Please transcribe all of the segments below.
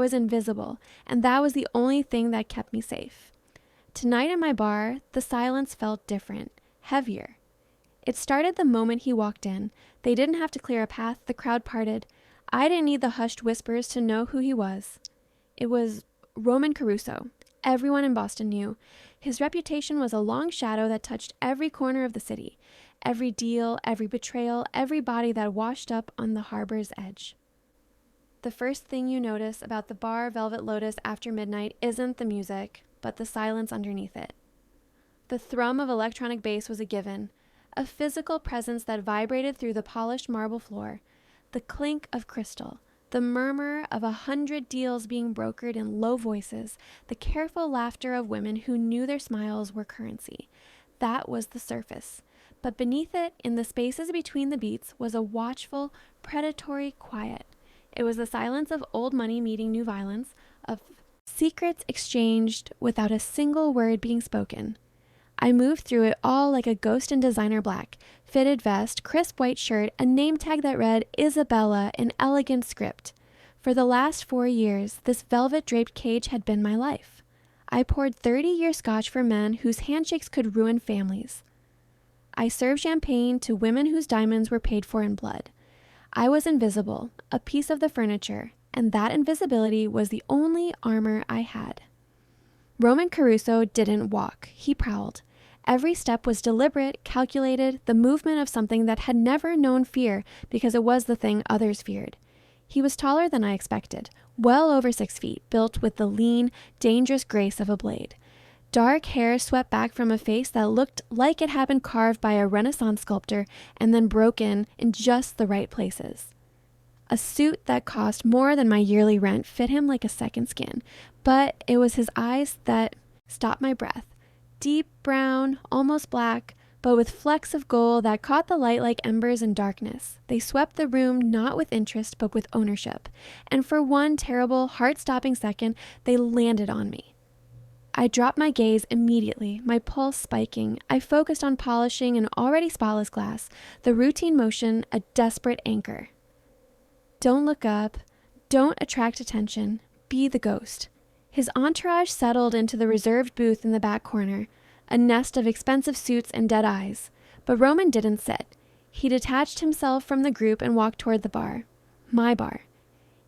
was invisible, and that was the only thing that kept me safe. Tonight in my bar, the silence felt different, heavier. It started the moment he walked in. They didn't have to clear a path, the crowd parted. I didn't need the hushed whispers to know who he was. It was Roman Caruso. Everyone in Boston knew. His reputation was a long shadow that touched every corner of the city. Every deal, every betrayal, every body that washed up on the harbor's edge. The first thing you notice about the bar Velvet Lotus after midnight isn't the music, but the silence underneath it. The thrum of electronic bass was a given, a physical presence that vibrated through the polished marble floor, the clink of crystal, the murmur of 100 deals being brokered in low voices, the careful laughter of women who knew their smiles were currency. That was the surface. But beneath it, in the spaces between the beats, was a watchful, predatory quiet. It was the silence of old money meeting new violence, of secrets exchanged without a single word being spoken. I moved through it all like a ghost in designer black, fitted vest, crisp white shirt, a name tag that read Isabella in elegant script. For the last 4 years, this velvet-draped cage had been my life. I poured 30-year scotch for men whose handshakes could ruin families. I served champagne to women whose diamonds were paid for in blood. I was invisible, a piece of the furniture, and that invisibility was the only armor I had. Roman Caruso didn't walk, he prowled. Every step was deliberate, calculated, the movement of something that had never known fear because it was the thing others feared. He was taller than I expected, well over 6 feet, built with the lean, dangerous grace of a blade. Dark hair swept back from a face that looked like it had been carved by a Renaissance sculptor and then broken in just the right places. A suit that cost more than my yearly rent fit him like a second skin, but it was his eyes that stopped my breath. Deep brown, almost black, but with flecks of gold that caught the light like embers in darkness. They swept the room not with interest, but with ownership. And for one terrible, heart-stopping second, they landed on me. I dropped my gaze immediately, my pulse spiking. I focused on polishing an already spotless glass, the routine motion a desperate anchor. Don't look up. Don't attract attention. Be the ghost. His entourage settled into the reserved booth in the back corner, a nest of expensive suits and dead eyes. But Roman didn't sit. He detached himself from the group and walked toward the bar. My bar.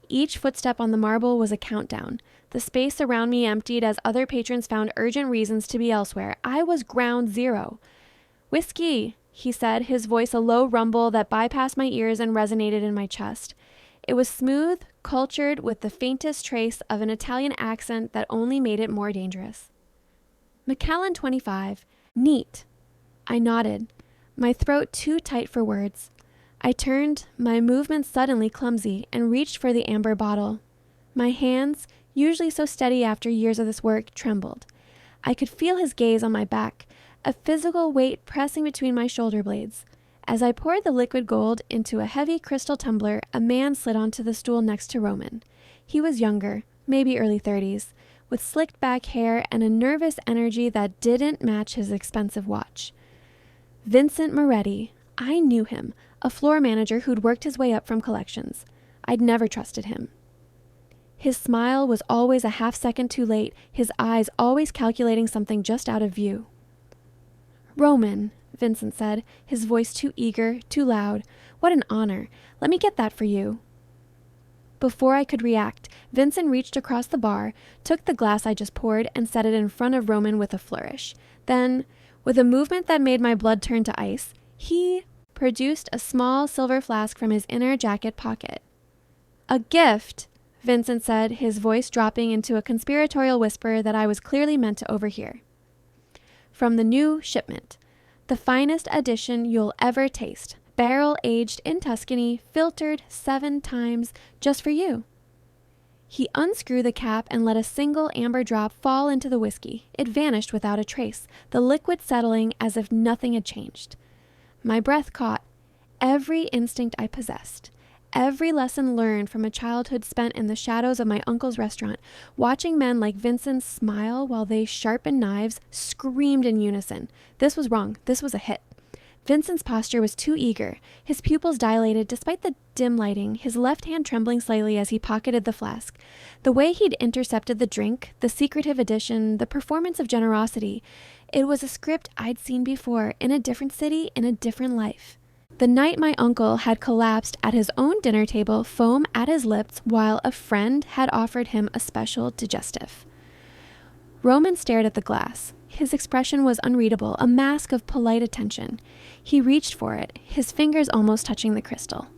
Each footstep on the marble was a countdown. The space around me emptied as other patrons found urgent reasons to be elsewhere. I was ground zero. "Whiskey," he said, his voice a low rumble that bypassed my ears and resonated in my chest. It was smooth, cultured, with the faintest trace of an Italian accent that only made it more dangerous. "Macallan 25. Neat." I nodded, my throat too tight for words. I turned, my movements suddenly clumsy, and reached for the amber bottle. My hands, usually so steady after years of this work, trembled. I could feel his gaze on my back, a physical weight pressing between my shoulder blades. As I poured the liquid gold into a heavy crystal tumbler, a man slid onto the stool next to Roman. He was younger, maybe early 30s, with slicked back hair and a nervous energy that didn't match his expensive watch. Vincent Moretti. I knew him, a floor manager who'd worked his way up from collections. I'd never trusted him. His smile was always a half-second too late, his eyes always calculating something just out of view. "Roman," Vincent said, his voice too eager, too loud. "What an honor. Let me get that for you." Before I could react, Vincent reached across the bar, took the glass I just poured, and set it in front of Roman with a flourish. Then, with a movement that made my blood turn to ice, he produced a small silver flask from his inner jacket pocket. "A gift," Vincent said, his voice dropping into a conspiratorial whisper that I was clearly meant to overhear. "From the new shipment. The finest edition you'll ever taste. Barrel-aged in Tuscany, filtered 7 times, just for you." He unscrewed the cap and let a single amber drop fall into the whiskey. It vanished without a trace, the liquid settling as if nothing had changed. My breath caught. Every instinct I possessed. Every lesson learned from a childhood spent in the shadows of my uncle's restaurant, watching men like Vincent smile while they sharpened knives, screamed in unison. This was wrong. This was a hit. Vincent's posture was too eager, his pupils dilated despite the dim lighting, his left hand trembling slightly as he pocketed the flask. The way he'd intercepted the drink, the secretive addition, the performance of generosity, it was a script I'd seen before in a different city, in a different life. The night my uncle had collapsed at his own dinner table, foam at his lips, while a friend had offered him a special digestive. Roman stared at the glass. His expression was unreadable, a mask of polite attention. He reached for it, his fingers almost touching the crystal.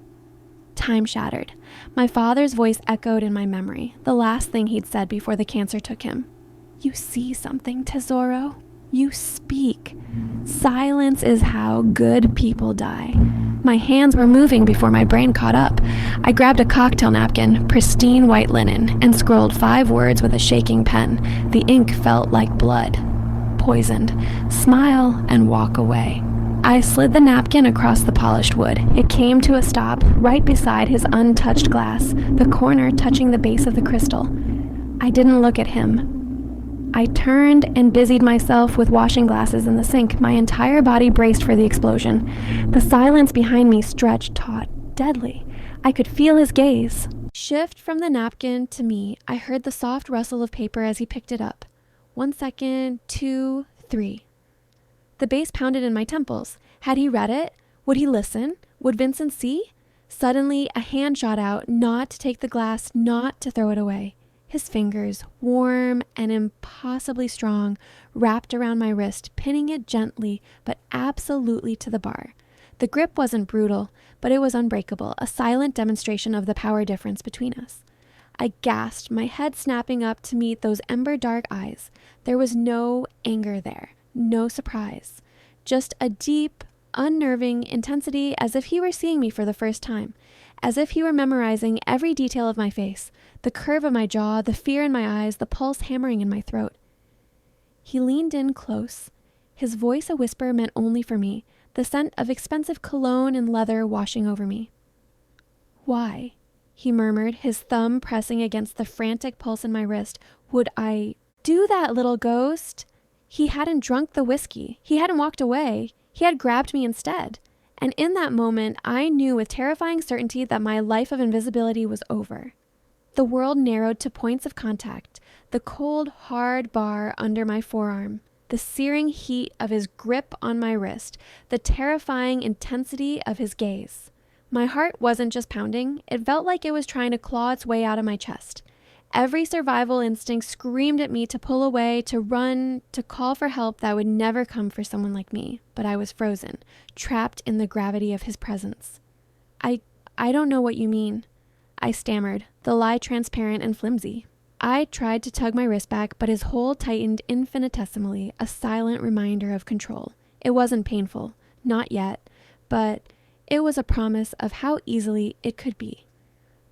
Time shattered. My father's voice echoed in my memory, the last thing he'd said before the cancer took him. You see something, Tesoro? You speak. Silence is how good people die. My hands were moving before my brain caught up. I grabbed a cocktail napkin, pristine white linen, and scrolled 5 words with a shaking pen. The ink felt like blood. Poisoned. Smile and walk away. I slid the napkin across the polished wood. It came to a stop right beside his untouched glass, the corner touching the base of the crystal. I didn't look at him. I turned and busied myself with washing glasses in the sink. My entire body braced for the explosion. The silence behind me stretched taut, deadly. I could feel his gaze. Shift from the napkin to me. I heard the soft rustle of paper as he picked it up. 1 second, 2, 3. The bass pounded in my temples. Had he read it? Would he listen? Would Vincent see? Suddenly, a hand shot out, not to take the glass, not to throw it away. His fingers, warm and impossibly strong, wrapped around my wrist, pinning it gently but absolutely to the bar. The grip wasn't brutal, but it was unbreakable, a silent demonstration of the power difference between us. I gasped, my head snapping up to meet those ember-dark eyes. There was no anger there, no surprise, just a deep, unnerving intensity, as if he were seeing me for the first time, as if he were memorizing every detail of my face, the curve of my jaw, the fear in my eyes, the pulse hammering in my throat. He leaned in close, his voice a whisper meant only for me, the scent of expensive cologne and leather washing over me. Why? He murmured, his thumb pressing against the frantic pulse in my wrist. Would I do that, little ghost? He hadn't drunk the whiskey. He hadn't walked away. He had grabbed me instead. And in that moment, I knew with terrifying certainty that my life of invisibility was over. The world narrowed to points of contact, the cold, hard bar under my forearm, the searing heat of his grip on my wrist, the terrifying intensity of his gaze. My heart wasn't just pounding, it felt like it was trying to claw its way out of my chest. Every survival instinct screamed at me to pull away, to run, to call for help that would never come for someone like me. But I was frozen, trapped in the gravity of his presence. I don't know what you mean, I stammered, the lie transparent and flimsy. I tried to tug my wrist back, but his hold tightened infinitesimally, a silent reminder of control. It wasn't painful, not yet, but it was a promise of how easily it could be.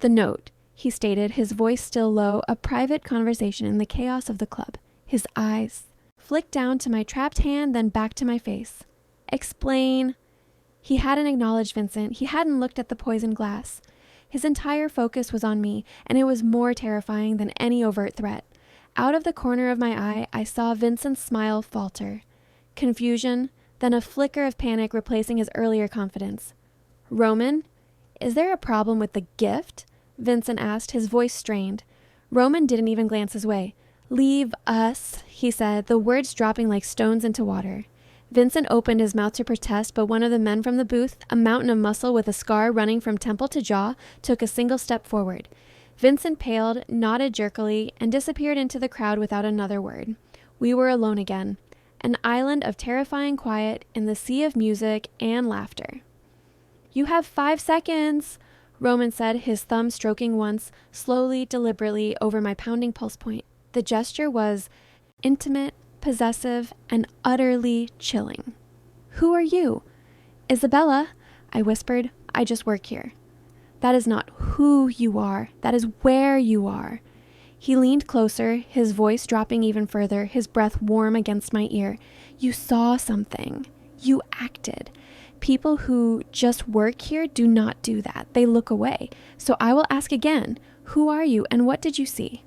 The note, he stated, his voice still low, a private conversation in the chaos of the club. His eyes flicked down to my trapped hand, then back to my face. Explain. He hadn't acknowledged Vincent. He hadn't looked at the poisoned glass. His entire focus was on me, and it was more terrifying than any overt threat. Out of the corner of my eye, I saw Vincent's smile falter. Confusion, then a flicker of panic replacing his earlier confidence. Roman, is there a problem with the gift? Vincent asked, his voice strained. Roman didn't even glance his way. Leave us, he said, the words dropping like stones into water. Vincent opened his mouth to protest, but one of the men from the booth, a mountain of muscle with a scar running from temple to jaw, took a single step forward. Vincent paled, nodded jerkily, and disappeared into the crowd without another word. We were alone again, an island of terrifying quiet in the sea of music and laughter. You have 5 seconds, Roman said, his thumb stroking once, slowly, deliberately, over my pounding pulse point. The gesture was intimate, possessive, and utterly chilling. Who are you? Isabella, I whispered. I just work here. That is not who you are. That is where you are. He leaned closer, his voice dropping even further, his breath warm against my ear. You saw something. You acted. People who just work here do not do that. They look away. So I will ask again, who are you and what did you see?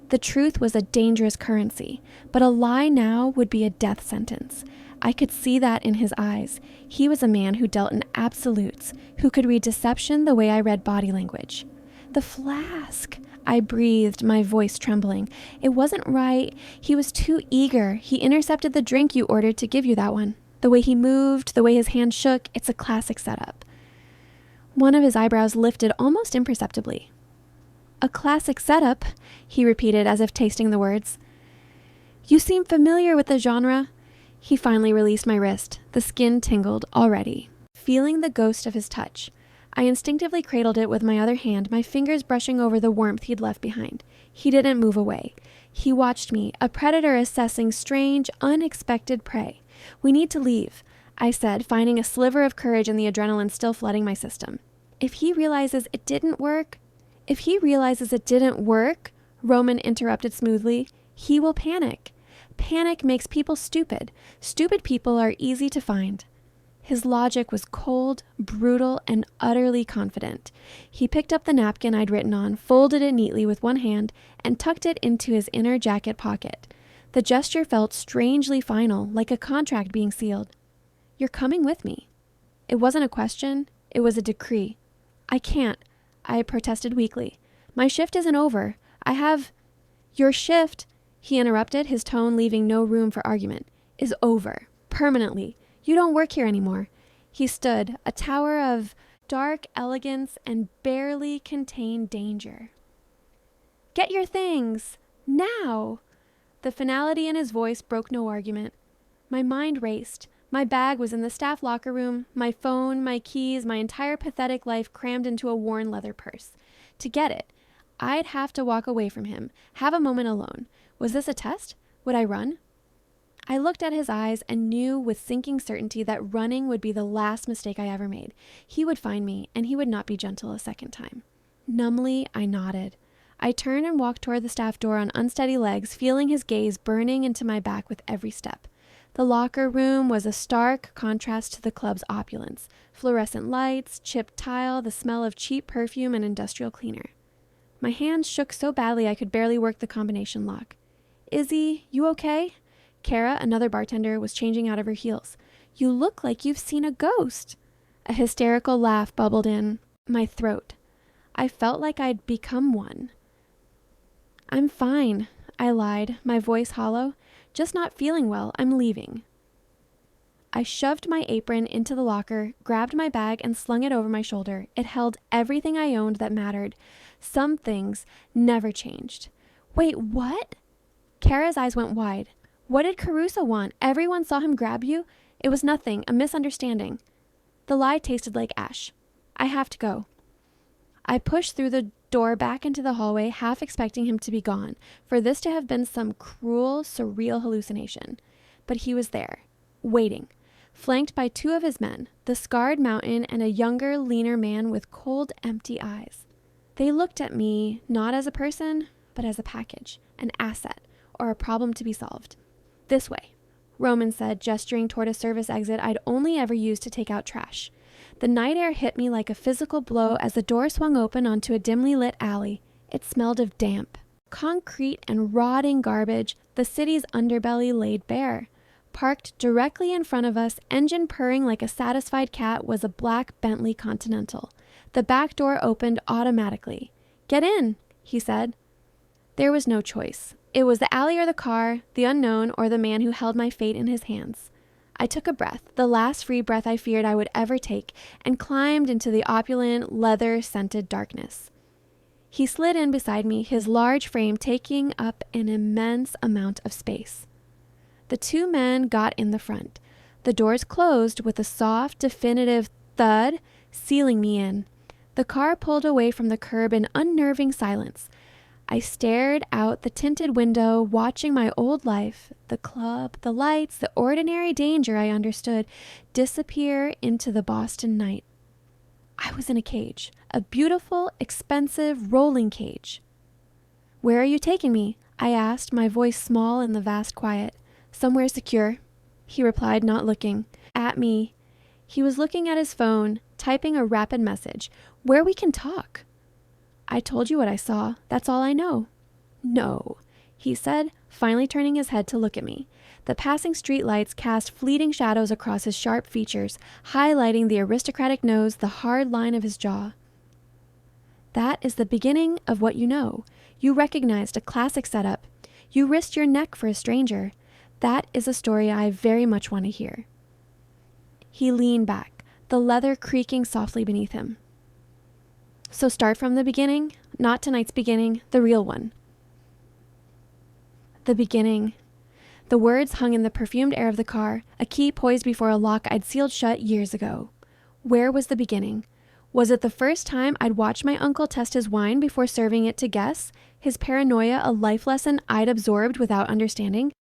The truth was a dangerous currency, but a lie now would be a death sentence. I could see that in his eyes. He was a man who dealt in absolutes, who could read deception the way I read body language. The flask, I breathed, my voice trembling. It wasn't right. He was too eager. He intercepted the drink you ordered to give you that one. The way he moved, the way his hand shook, it's a classic setup. One of his eyebrows lifted almost imperceptibly. A classic setup, he repeated as if tasting the words. You seem familiar with the genre. He finally released my wrist. The skin tingled already. Feeling the ghost of his touch, I instinctively cradled it with my other hand, my fingers brushing over the warmth he'd left behind. He didn't move away. He watched me, a predator assessing strange, unexpected prey. We need to leave, I said, finding a sliver of courage in the adrenaline still flooding my system. If he realizes it didn't work, Roman interrupted smoothly, he will panic. Panic makes people stupid. Stupid people are easy to find. His logic was cold, brutal, and utterly confident. He picked up the napkin I'd written on, folded it neatly with one hand, and tucked it into his inner jacket pocket. The gesture felt strangely final, like a contract being sealed. You're coming with me. It wasn't a question, it was a decree. I can't, I protested weakly. My shift isn't over. Your shift, he interrupted, his tone leaving no room for argument, is over. Permanently. You don't work here anymore. He stood, a tower of dark elegance and barely contained danger. Get your things! Now! The finality in his voice broke no argument. My mind raced. My bag was in the staff locker room, my phone, my keys, my entire pathetic life crammed into a worn leather purse. To get it, I'd have to walk away from him, have a moment alone. Was this a test? Would I run? I looked at his eyes and knew with sinking certainty that running would be the last mistake I ever made. He would find me, and he would not be gentle a second time. Numbly, I nodded. I turned and walked toward the staff door on unsteady legs, feeling his gaze burning into my back with every step. The locker room was a stark contrast to the club's opulence. Fluorescent lights, chipped tile, the smell of cheap perfume and industrial cleaner. My hands shook so badly I could barely work the combination lock. Izzy, you okay? Kara, another bartender, was changing out of her heels. You look like you've seen a ghost. A hysterical laugh bubbled in my throat. I felt like I'd become one. I'm fine, I lied, my voice hollow. Just not feeling well. I'm leaving. I shoved my apron into the locker, grabbed my bag, and slung it over my shoulder. It held everything I owned that mattered. Some things never changed. Wait, what? Kara's eyes went wide. What did Caruso want? Everyone saw him grab you? It was nothing, a misunderstanding. The lie tasted like ash. I have to go. I pushed through the door back into the hallway, half expecting him to be gone, for this to have been some cruel, surreal hallucination. But he was there, waiting, flanked by two of his men, the scarred mountain and a younger, leaner man with cold, empty eyes. They looked at me not as a person, but as a package, an asset, or a problem to be solved. This way, Roman said, gesturing toward a service exit I'd only ever used to take out trash. The night air hit me like a physical blow as the door swung open onto a dimly lit alley. It smelled of damp. Concrete and rotting garbage, the city's underbelly laid bare. Parked directly in front of us, engine purring like a satisfied cat, was a black Bentley Continental. The back door opened automatically. Get in, he said. There was no choice. It was the alley or the car, the unknown, or the man who held my fate in his hands. I took a breath, the last free breath I feared I would ever take, and climbed into the opulent, leather-scented darkness. He slid in beside me, his large frame taking up an immense amount of space. The two men got in the front. The doors closed with a soft, definitive thud, sealing me in. The car pulled away from the curb in unnerving silence. I stared out the tinted window, watching my old life, the club, the lights, the ordinary danger I understood, disappear into the Boston night. I was in a cage, a beautiful, expensive, rolling cage. Where are you taking me? I asked, my voice small in the vast quiet. Somewhere secure, he replied, not looking at me. He was looking at his phone, typing a rapid message. Where we can talk. I told you what I saw. That's all I know. No, he said, finally turning his head to look at me. The passing street lights cast fleeting shadows across his sharp features, highlighting the aristocratic nose, the hard line of his jaw. That is the beginning of what you know. You recognized a classic setup. You risked your neck for a stranger. That is a story I very much want to hear. He leaned back, the leather creaking softly beneath him. So start from the beginning, not tonight's beginning, the real one. The beginning. The words hung in the perfumed air of the car, a key poised before a lock I'd sealed shut years ago. Where was the beginning? Was it the first time I'd watched my uncle test his wine before serving it to guests? His paranoia a life lesson I'd absorbed without understanding?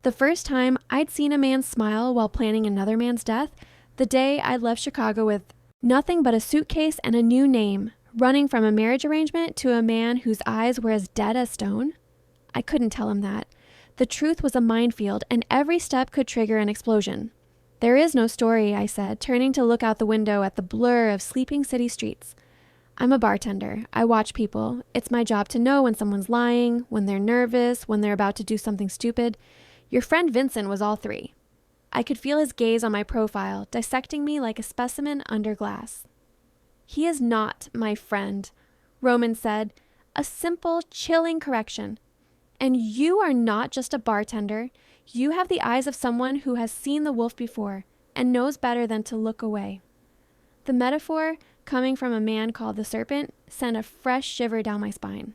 The first time I'd seen a man smile while planning another man's death? The day I'd left Chicago with nothing but a suitcase and a new name, running from a marriage arrangement to a man whose eyes were as dead as stone? I couldn't tell him that. The truth was a minefield, and every step could trigger an explosion. There is no story, I said, turning to look out the window at the blur of sleeping city streets. I'm a bartender. I watch people. It's my job to know when someone's lying, when they're nervous, when they're about to do something stupid. Your friend Vincent was all three. I could feel his gaze on my profile, dissecting me like a specimen under glass. He is not my friend, Roman said, a simple, chilling correction. And you are not just a bartender. You have the eyes of someone who has seen the wolf before and knows better than to look away. The metaphor, coming from a man called the Serpent, sent a fresh shiver down my spine.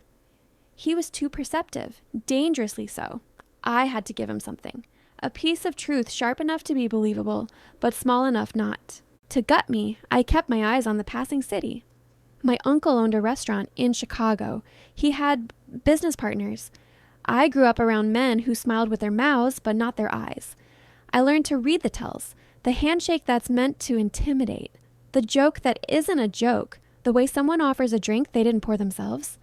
He was too perceptive, dangerously so. I had to give him something. A piece of truth sharp enough to be believable, but small enough not. To gut me, I kept my eyes on the passing city. My uncle owned a restaurant in Chicago. He had business partners. I grew up around men who smiled with their mouths, but not their eyes. I learned to read the tells, the handshake that's meant to intimidate, the joke that isn't a joke, the way someone offers a drink they didn't pour themselves.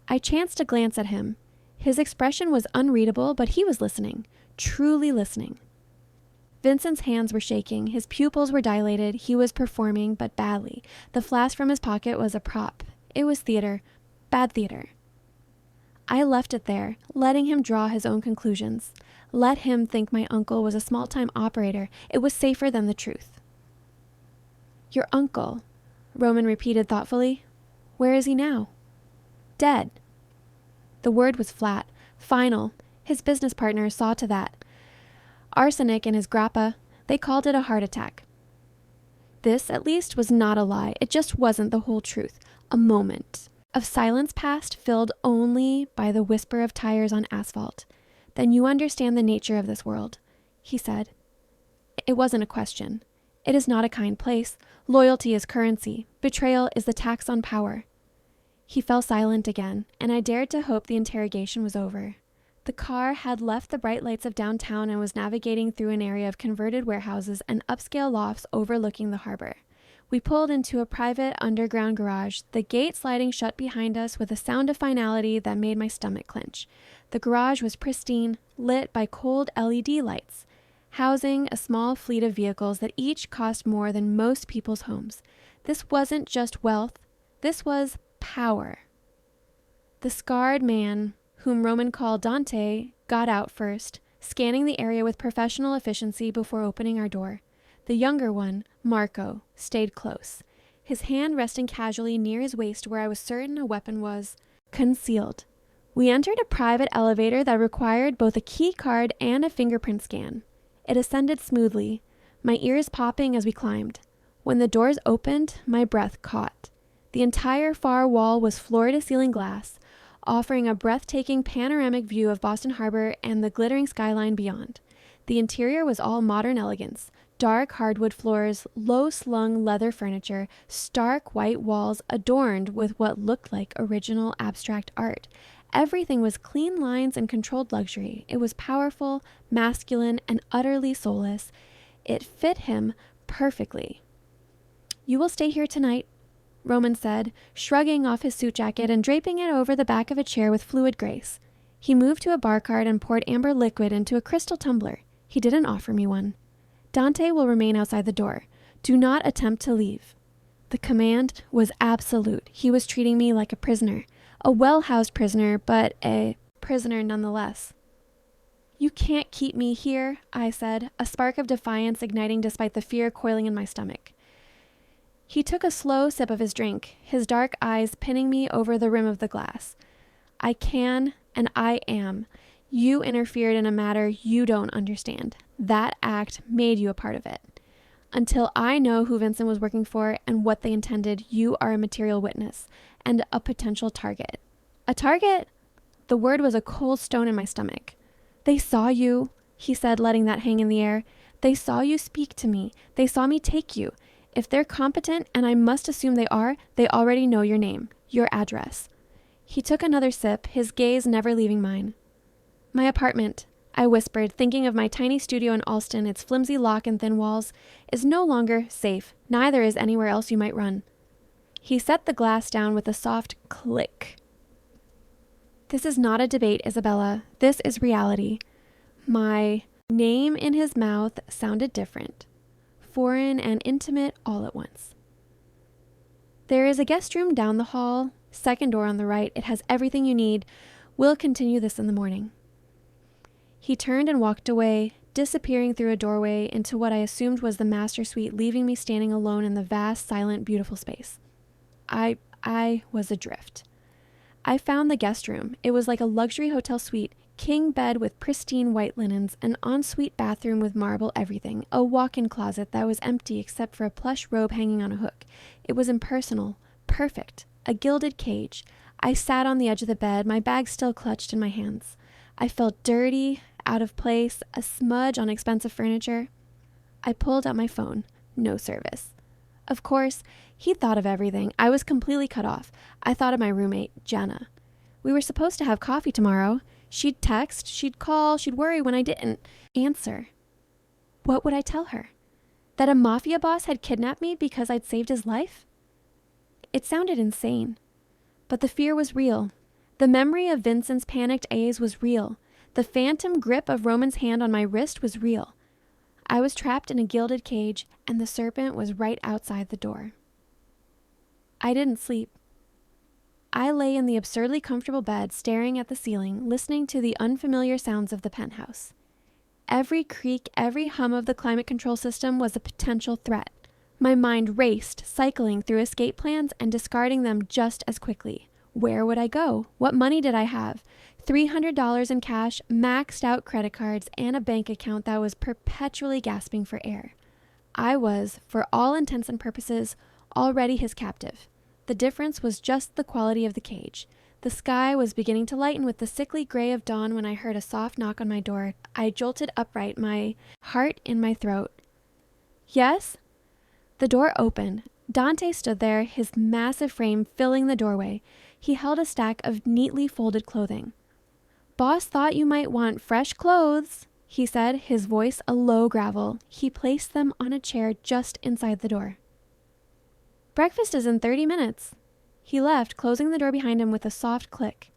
I chanced to glance at him. His expression was unreadable, but he was listening, truly listening. Vincent's hands were shaking, his pupils were dilated, he was performing, but badly. The flask from his pocket was a prop. It was theater, bad theater. I left it there, letting him draw his own conclusions. Let him think my uncle was a small-time operator. It was safer than the truth. Your uncle, Roman repeated thoughtfully. Where is he now? Dead. The word was flat, final. His business partner saw to that. Arsenic in his grappa. They called it a heart attack. This, at least, was not a lie. It just wasn't the whole truth. A moment of silence passed, filled only by the whisper of tires on asphalt. Then you understand the nature of this world, he said. It wasn't a question. It is not a kind place. Loyalty is currency. Betrayal is the tax on power. He fell silent again, and I dared to hope the interrogation was over. The car had left the bright lights of downtown and was navigating through an area of converted warehouses and upscale lofts overlooking the harbor. We pulled into a private underground garage, the gate sliding shut behind us with a sound of finality that made my stomach clench. The garage was pristine, lit by cold LED lights, housing a small fleet of vehicles that each cost more than most people's homes. This wasn't just wealth, this was power. The scarred man, whom Roman called Dante, got out first, scanning the area with professional efficiency before opening our door. The younger one, Marco, stayed close, his hand resting casually near his waist where I was certain a weapon was concealed. We entered a private elevator that required both a key card and a fingerprint scan. It ascended smoothly, my ears popping as we climbed. When the doors opened, my breath caught. The entire far wall was floor-to-ceiling glass, offering a breathtaking panoramic view of Boston Harbor and the glittering skyline beyond. The interior was all modern elegance. Dark hardwood floors, low-slung leather furniture, stark white walls adorned with what looked like original abstract art. Everything was clean lines and controlled luxury. It was powerful, masculine, and utterly soulless. It fit him perfectly. You will stay here tonight, Roman said, shrugging off his suit jacket and draping it over the back of a chair with fluid grace. He moved to a bar cart and poured amber liquid into a crystal tumbler. He didn't offer me one. Dante will remain outside the door. Do not attempt to leave. The command was absolute. He was treating me like a prisoner. A well-housed prisoner, but a prisoner nonetheless. "You can't keep me here," I said, a spark of defiance igniting despite the fear coiling in my stomach. He took a slow sip of his drink, his dark eyes pinning me over the rim of the glass. "I can, and I am. You interfered in a matter you don't understand. That act made you a part of it. Until I know who Vincent was working for and what they intended, you are a material witness and a potential target." "A target?" The word was a cold stone in my stomach. "They saw you," he said, letting that hang in the air. "They saw you speak to me. They saw me take you. If they're competent, and I must assume they are, they already know your name, your address." He took another sip, his gaze never leaving mine. "My apartment," I whispered, thinking of my tiny studio in Alston, its flimsy lock and thin walls, "is no longer safe. Neither is anywhere else you might run." He set the glass down with a soft click. "This is not a debate, Isabella. This is reality." My name in his mouth sounded different, foreign and intimate all at once. "There is a guest room down the hall, second door on the right. It has everything you need. We'll continue this in the morning." He turned and walked away, disappearing through a doorway into what I assumed was the master suite, leaving me standing alone in the vast, silent, beautiful space. I was adrift. I found the guest room. It was like a luxury hotel suite, king bed with pristine white linens, an ensuite bathroom with marble everything, a walk-in closet that was empty except for a plush robe hanging on a hook. It was impersonal, perfect, a gilded cage. I sat on the edge of the bed, my bag still clutched in my hands. I felt dirty, out of place, a smudge on expensive furniture. I pulled out my phone. No service. Of course, he thought of everything. I was completely cut off. I thought of my roommate, Jenna. We were supposed to have coffee tomorrow. She'd text, she'd call, she'd worry when I didn't answer. What would I tell her? That a mafia boss had kidnapped me because I'd saved his life? It sounded insane. But the fear was real. The memory of Vincent's panicked A's was real. The phantom grip of Roman's hand on my wrist was real. I was trapped in a gilded cage, and the serpent was right outside the door. I didn't sleep. I lay in the absurdly comfortable bed, staring at the ceiling, listening to the unfamiliar sounds of the penthouse. Every creak, every hum of the climate control system was a potential threat. My mind raced, cycling through escape plans and discarding them just as quickly. Where would I go? What money did I have? $300 in cash, maxed out credit cards, and a bank account that was perpetually gasping for air. I was, for all intents and purposes, already his captive. The difference was just the quality of the cage. The sky was beginning to lighten with the sickly gray of dawn when I heard a soft knock on my door. I jolted upright, my heart in my throat. "Yes?" The door opened. Dante stood there, his massive frame filling the doorway. He held a stack of neatly folded clothing. "Boss thought you might want fresh clothes," he said, his voice a low gravel. He placed them on a chair just inside the door. "Breakfast is in 30 minutes. He left, closing the door behind him with a soft click.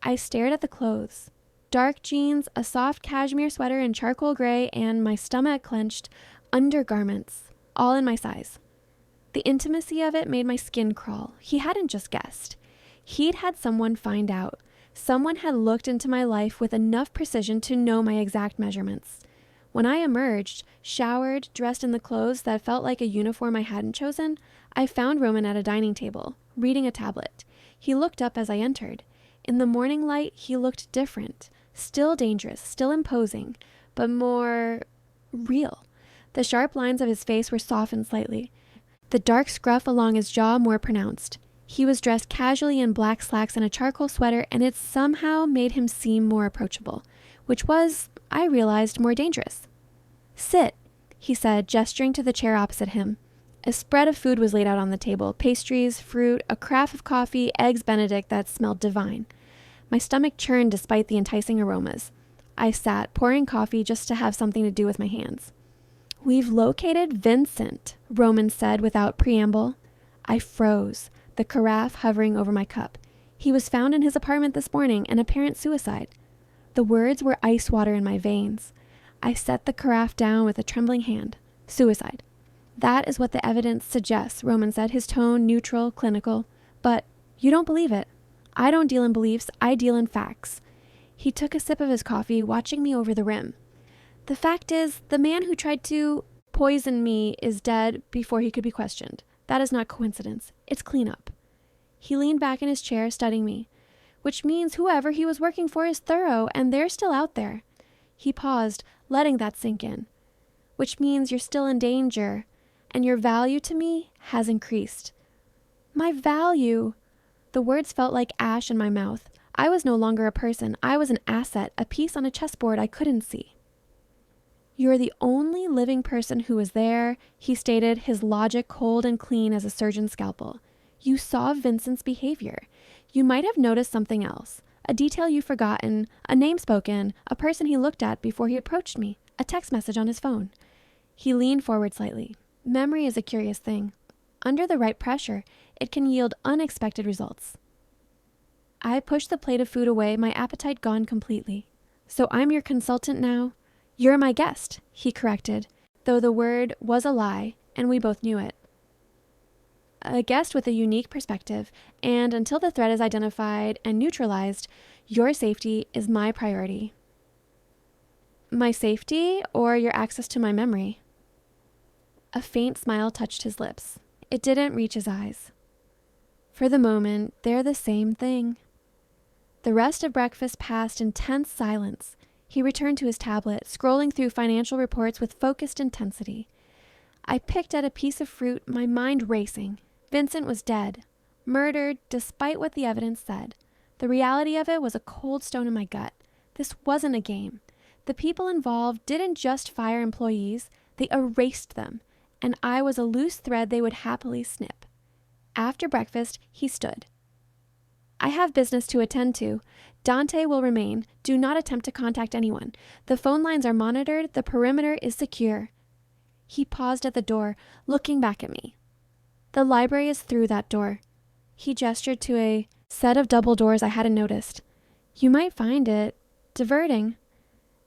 I stared at the clothes. Dark jeans, a soft cashmere sweater in charcoal gray, and my stomach clenched, undergarments, all in my size. The intimacy of it made my skin crawl. He hadn't just guessed. He'd had someone find out. Someone had looked into my life with enough precision to know my exact measurements. When I emerged, showered, dressed in the clothes that felt like a uniform I hadn't chosen, I found Roman at a dining table, reading a tablet. He looked up as I entered. In the morning light, he looked different, still dangerous, still imposing, but more real. The sharp lines of his face were softened slightly, the dark scruff along his jaw more pronounced. He was dressed casually in black slacks and a charcoal sweater, and it somehow made him seem more approachable, which was, I realized, more dangerous. "Sit," he said, gesturing to the chair opposite him. A spread of food was laid out on the table, pastries, fruit, a carafe of coffee, eggs Benedict that smelled divine. My stomach churned despite the enticing aromas. I sat, pouring coffee just to have something to do with my hands. "We've located Vincent," Roman said without preamble. I froze, the carafe hovering over my cup. He was found in his apartment this morning, an apparent suicide. The words were ice water in my veins. I set the carafe down with a trembling hand. Suicide. "That is what the evidence suggests," Roman said, his tone neutral, clinical. "But you don't believe it." I don't deal in beliefs, I deal in facts. He took a sip of his coffee, watching me over the rim. The fact is, the man who tried to poison me is dead before he could be questioned. That is not coincidence. It's cleanup. He leaned back in his chair, studying me, which means whoever he was working for is thorough, and they're still out there. He paused, letting that sink in, which means you're still in danger, and your value to me has increased. My value? The words felt like ash in my mouth. I was no longer a person. I was an asset, a piece on a chessboard I couldn't see. You're the only living person who was there, he stated, his logic cold and clean as a surgeon's scalpel. You saw Vincent's behavior. You might have noticed something else, a detail you've forgotten, a name spoken, a person he looked at before he approached me, a text message on his phone. He leaned forward slightly. Memory is a curious thing. Under the right pressure, it can yield unexpected results. I pushed the plate of food away, my appetite gone completely. So I'm your consultant now? You're my guest, he corrected, though the word was a lie, and we both knew it. A guest with a unique perspective, and until the threat is identified and neutralized, your safety is my priority. My safety or your access to my memory? A faint smile touched his lips. It didn't reach his eyes. For the moment, they're the same thing. The rest of breakfast passed in tense silence. He returned to his tablet, scrolling through financial reports with focused intensity. I picked at a piece of fruit, my mind racing. Vincent was dead, murdered despite what the evidence said. The reality of it was a cold stone in my gut. This wasn't a game. The people involved didn't just fire employees, they erased them, and I was a loose thread they would happily snip. After breakfast, he stood. I have business to attend to. Dante will remain. Do not attempt to contact anyone. The phone lines are monitored. The perimeter is secure. He paused at the door, looking back at me. The library is through that door. He gestured to a set of double doors I hadn't noticed. You might find it diverting.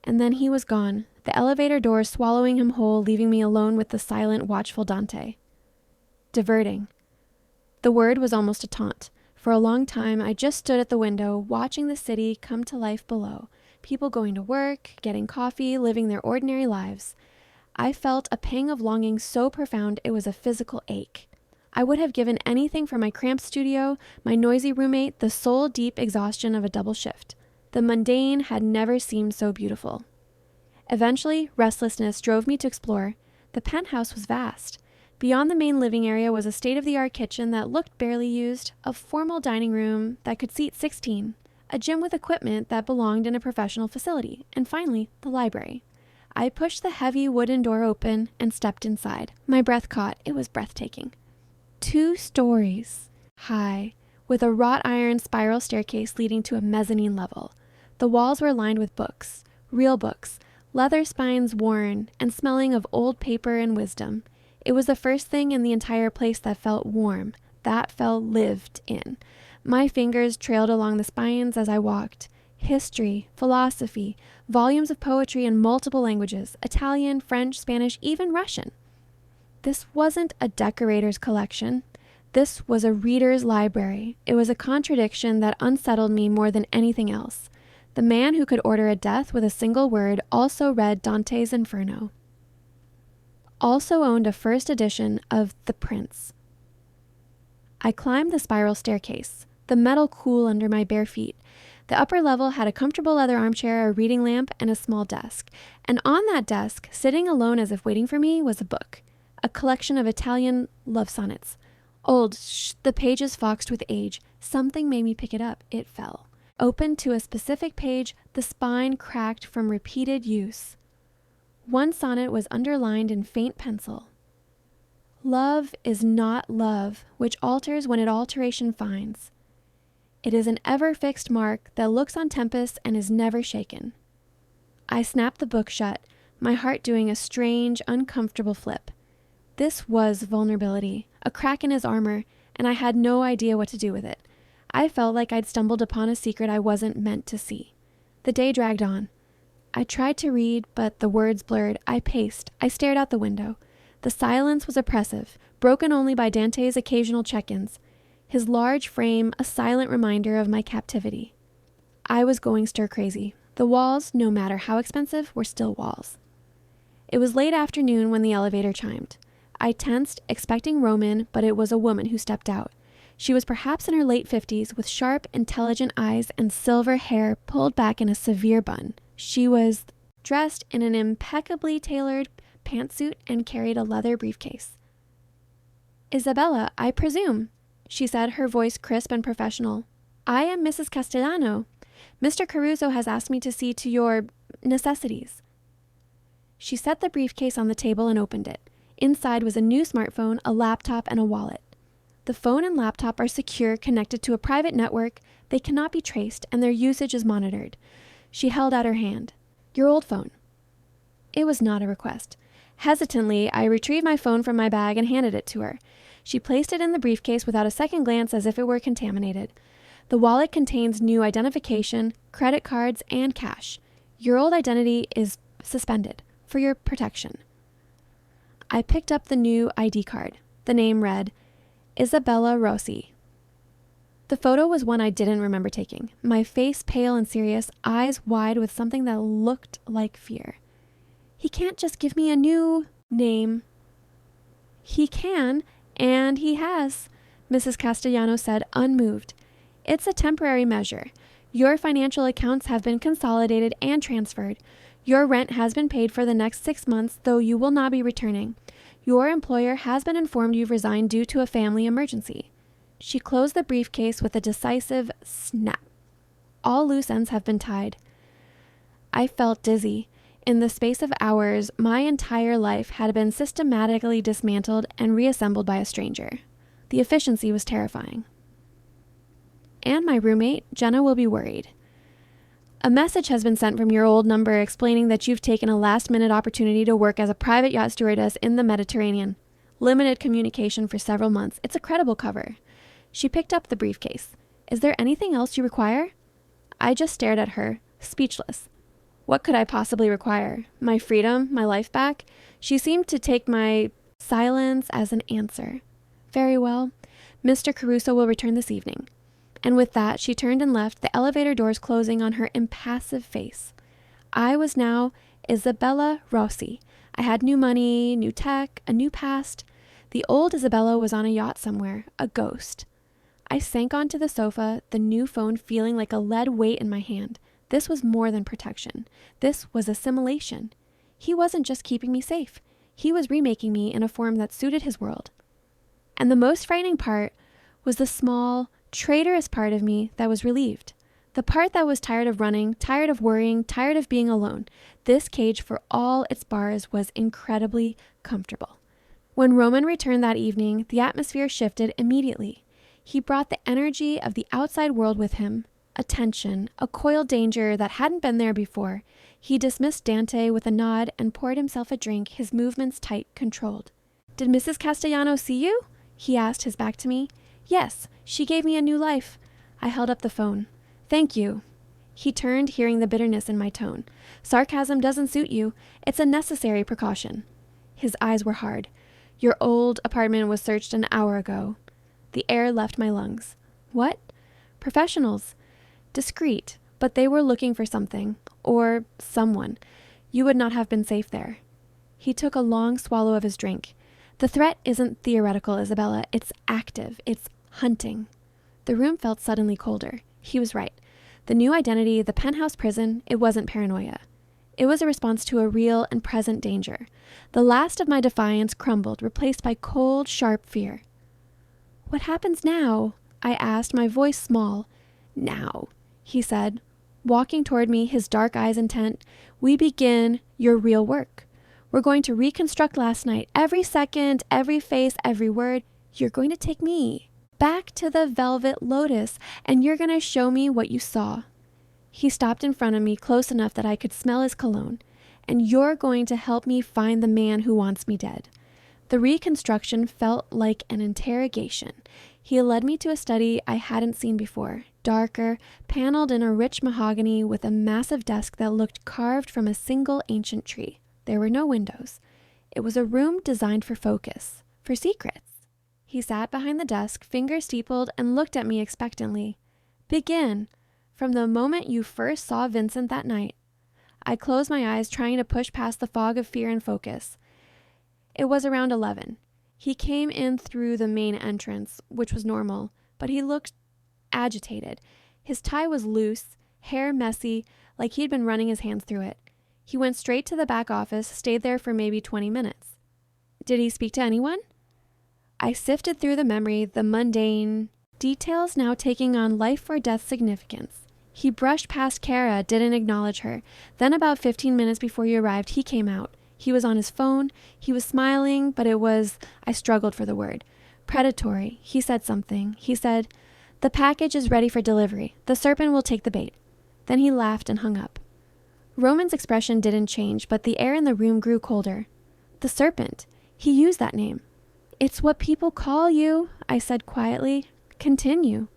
And then he was gone, the elevator door swallowing him whole, leaving me alone with the silent, watchful Dante. Diverting. The word was almost a taunt. For a long time, I just stood at the window, watching the city come to life below. People going to work, getting coffee, living their ordinary lives. I felt a pang of longing so profound it was a physical ache. I would have given anything for my cramped studio, my noisy roommate, the soul-deep exhaustion of a double shift. The mundane had never seemed so beautiful. Eventually, restlessness drove me to explore. The penthouse was vast. Beyond the main living area was a state-of-the-art kitchen that looked barely used, a formal dining room that could seat 16, a gym with equipment that belonged in a professional facility, and finally, the library. I pushed the heavy wooden door open and stepped inside. My breath caught. It was breathtaking. 2 stories high, with a wrought iron spiral staircase leading to a mezzanine level. The walls were lined with books, real books, leather spines worn and smelling of old paper and wisdom. It was the first thing in the entire place that felt warm, that felt lived in. My fingers trailed along the spines as I walked. History, philosophy, volumes of poetry in multiple languages, Italian, French, Spanish, even Russian. This wasn't a decorator's collection. This was a reader's library. It was a contradiction that unsettled me more than anything else. The man who could order a death with a single word also read Dante's Inferno. Also owned a first edition of The Prince. I climbed the spiral staircase, the metal cool under my bare feet. The upper level had a comfortable leather armchair, a reading lamp, and a small desk. And on that desk, sitting alone as if waiting for me, was a book, a collection of Italian love sonnets. Old, the pages foxed with age. Something made me pick it up. It fell. Open to a specific page, the spine cracked from repeated use. One sonnet was underlined in faint pencil. Love is not love, which alters when it alteration finds. It is an ever-fixed mark that looks on tempests and is never shaken. I snapped the book shut, my heart doing a strange, uncomfortable flip. This was vulnerability, a crack in his armor, and I had no idea what to do with it. I felt like I'd stumbled upon a secret I wasn't meant to see. The day dragged on. I tried to read, but the words blurred. I paced. I stared out the window. The silence was oppressive, broken only by Dante's occasional check-ins. his large frame a silent reminder of my captivity. I was going stir crazy. The walls, no matter how expensive, were still walls. It was late afternoon when the elevator chimed. I tensed, expecting Roman, but it was a woman who stepped out. She was perhaps in her late 50s, with sharp, intelligent eyes and silver hair pulled back in a severe bun. She was dressed in an impeccably tailored pantsuit and carried a leather briefcase. "Isabella, I presume," she said, her voice crisp and professional. "I am Mrs. Castellano. Mr. Caruso has asked me to see to your necessities." She set the briefcase on the table and opened it. Inside was a new smartphone, a laptop, and a wallet. The phone and laptop are secure, connected to a private network. They cannot be traced, and their usage is monitored. She held out her hand. "Your old phone." It was not a request. Hesitantly, I retrieved my phone from my bag and handed it to her. She placed it in the briefcase without a second glance, as if it were contaminated. The wallet contains new identification, credit cards, and cash. Your old identity is suspended for your protection. I picked up the new ID card. The name read, Isabella Rossi. The photo was one I didn't remember taking. My face pale and serious, eyes wide with something that looked like fear. He can't just give me a new name. He can, and he has, Mrs. Castellano said, unmoved. It's a temporary measure. Your financial accounts have been consolidated and transferred. Your rent has been paid for the next 6 months, though you will not be returning. Your employer has been informed you've resigned due to a family emergency. She closed the briefcase with a decisive snap. All loose ends have been tied. I felt dizzy. In the space of hours, my entire life had been systematically dismantled and reassembled by a stranger. The efficiency was terrifying. And my roommate, Jenna, will be worried. A message has been sent from your old number explaining that you've taken a last-minute opportunity to work as a private yacht stewardess in the Mediterranean. Limited communication for several months. It's a credible cover. She picked up the briefcase. Is there anything else you require? I just stared at her, speechless. What could I possibly require? My freedom? My life back? She seemed to take my silence as an answer. Very well. Mr. Caruso will return this evening. And with that, she turned and left, the elevator doors closing on her impassive face. I was now Isabella Rossi. I had new money, new tech, a new past. The old Isabella was on a yacht somewhere, a ghost. I sank onto the sofa, the new phone feeling like a lead weight in my hand. This was more than protection. This was assimilation. He wasn't just keeping me safe. He was remaking me in a form that suited his world. And the most frightening part was the small, traitorous part of me that was relieved. The part that was tired of running, tired of worrying, tired of being alone. This cage, for all its bars, was incredibly comfortable. When Roman returned that evening, the atmosphere shifted immediately. He brought the energy of the outside world with him, a tension, a coiled danger that hadn't been there before. He dismissed Dante with a nod and poured himself a drink, his movements tight, controlled. "Did Mrs. Castellano see you?" he asked, his back to me. "Yes, she gave me a new life." I held up the phone. "Thank you." He turned, hearing the bitterness in my tone. "Sarcasm doesn't suit you. It's a necessary precaution." His eyes were hard. "Your old apartment was searched an hour ago." The air left my lungs. "What?" "Professionals. Discreet, but they were looking for something, or someone. You would not have been safe there." He took a long swallow of his drink. "The threat isn't theoretical, Isabella. It's active. It's hunting." The room felt suddenly colder. He was right. The new identity, the penthouse prison, it wasn't paranoia. It was a response to a real and present danger. The last of my defiance crumbled, replaced by cold, sharp fear. "What happens now?" I asked, my voice small. "Now," he said, walking toward me, his dark eyes intent, "we begin your real work. We're going to reconstruct last night, every second, every face, every word. You're going to take me back to the Velvet Lotus, and you're going to show me what you saw." He stopped in front of me, close enough that I could smell his cologne. "And you're going to help me find the man who wants me dead." The reconstruction felt like an interrogation. He led me to a study I hadn't seen before, darker, paneled in a rich mahogany with a massive desk that looked carved from a single ancient tree. There were no windows. It was a room designed for focus, for secrets. He sat behind the desk, fingers steepled, and looked at me expectantly. Begin. From the moment you first saw Vincent that night. I closed my eyes, trying to push past the fog of fear and focus. It was around 11. He came in through the main entrance, which was normal, but he looked agitated. His tie was loose, hair messy, like he'd been running his hands through it. He went straight to the back office, stayed there for maybe 20 minutes. Did he speak to anyone? I sifted through the memory, the mundane details now taking on life or death significance. He brushed past Kara, didn't acknowledge her. Then about 15 minutes before you arrived, he came out. He was on his phone. He was smiling, but I struggled for the word. Predatory. He said something. He said, "The package is ready for delivery. The serpent will take the bait." Then he laughed and hung up. Roman's expression didn't change, but the air in the room grew colder. The serpent. He used that name. "It's what people call you," I said quietly. "Continue."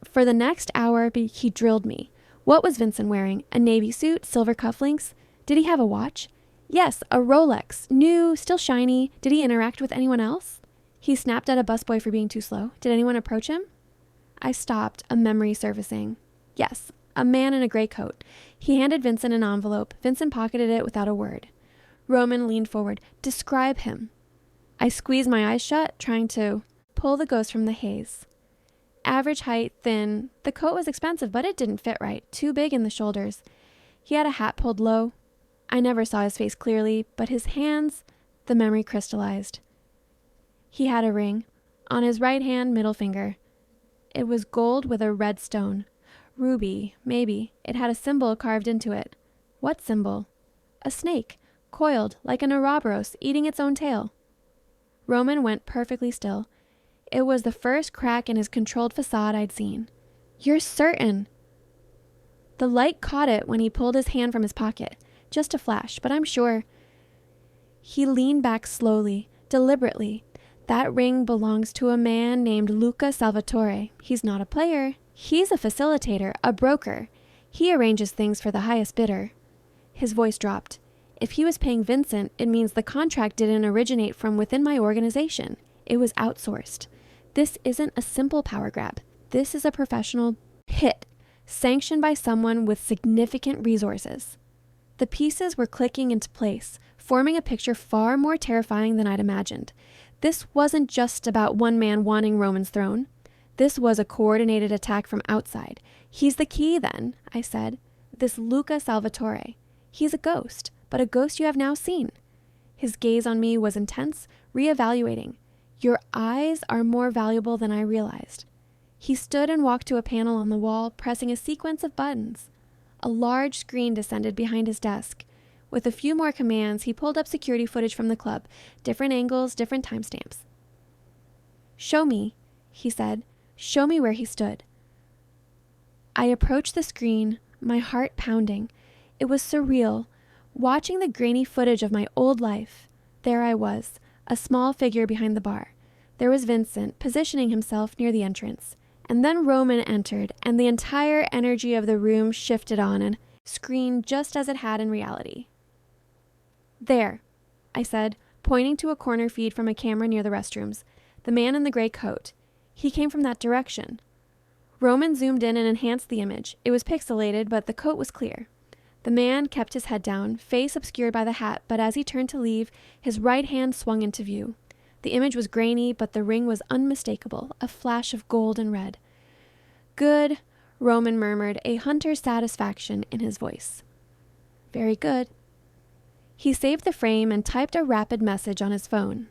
For the next hour, he drilled me. What was Vincent wearing? A navy suit? Silver cufflinks? Did he have a watch? Yes, a Rolex. New, still shiny. Did he interact with anyone else? He snapped at a busboy for being too slow. Did anyone approach him? I stopped, a memory surfacing. Yes, a man in a gray coat. He handed Vincent an envelope. Vincent pocketed it without a word. Roman leaned forward. "Describe him." I squeezed my eyes shut, trying to pull the ghost from the haze. Average height, thin. The coat was expensive, but it didn't fit right. Too big in the shoulders. He had a hat pulled low. I never saw his face clearly, but his hands, the memory crystallized. He had a ring. On his right hand, middle finger. It was gold with a red stone. Ruby, maybe. It had a symbol carved into it. What symbol? A snake, coiled, like an Ouroboros, eating its own tail. Roman went perfectly still. It was the first crack in his controlled facade I'd seen. "You're certain?" The light caught it when he pulled his hand from his pocket. Just a flash, but I'm sure. He leaned back slowly, deliberately. "That ring belongs to a man named Luca Salvatore. He's not a player. He's a facilitator, a broker. He arranges things for the highest bidder." His voice dropped. "If he was paying Vincent, it means the contract didn't originate from within my organization. It was outsourced. This isn't a simple power grab. This is a professional hit, sanctioned by someone with significant resources." The pieces were clicking into place, forming a picture far more terrifying than I'd imagined. This wasn't just about one man wanting Roman's throne. This was a coordinated attack from outside. "He's the key, then," I said. "This Luca Salvatore. He's a ghost, but a ghost you have now seen." His gaze on me was intense, reevaluating. "Your eyes are more valuable than I realized." He stood and walked to a panel on the wall, pressing a sequence of buttons. A large screen descended behind his desk. With a few more commands, he pulled up security footage from the club, different angles, different timestamps. "Show me," he said. "Show me where he stood." I approached the screen, my heart pounding. It was surreal, watching the grainy footage of my old life. There I was, a small figure behind the bar. There was Vincent, positioning himself near the entrance. And then Roman entered, and the entire energy of the room shifted on a screen just as it had in reality. "There," I said, pointing to a corner feed from a camera near the restrooms. "The man in the gray coat. He came from that direction." Roman zoomed in and enhanced the image. It was pixelated, but the coat was clear. The man kept his head down, face obscured by the hat, but as he turned to leave, his right hand swung into view. The image was grainy, but the ring was unmistakable, a flash of gold and red. "Good," Roman murmured, a hunter's satisfaction in his voice. "Very good." He saved the frame and typed a rapid message on his phone.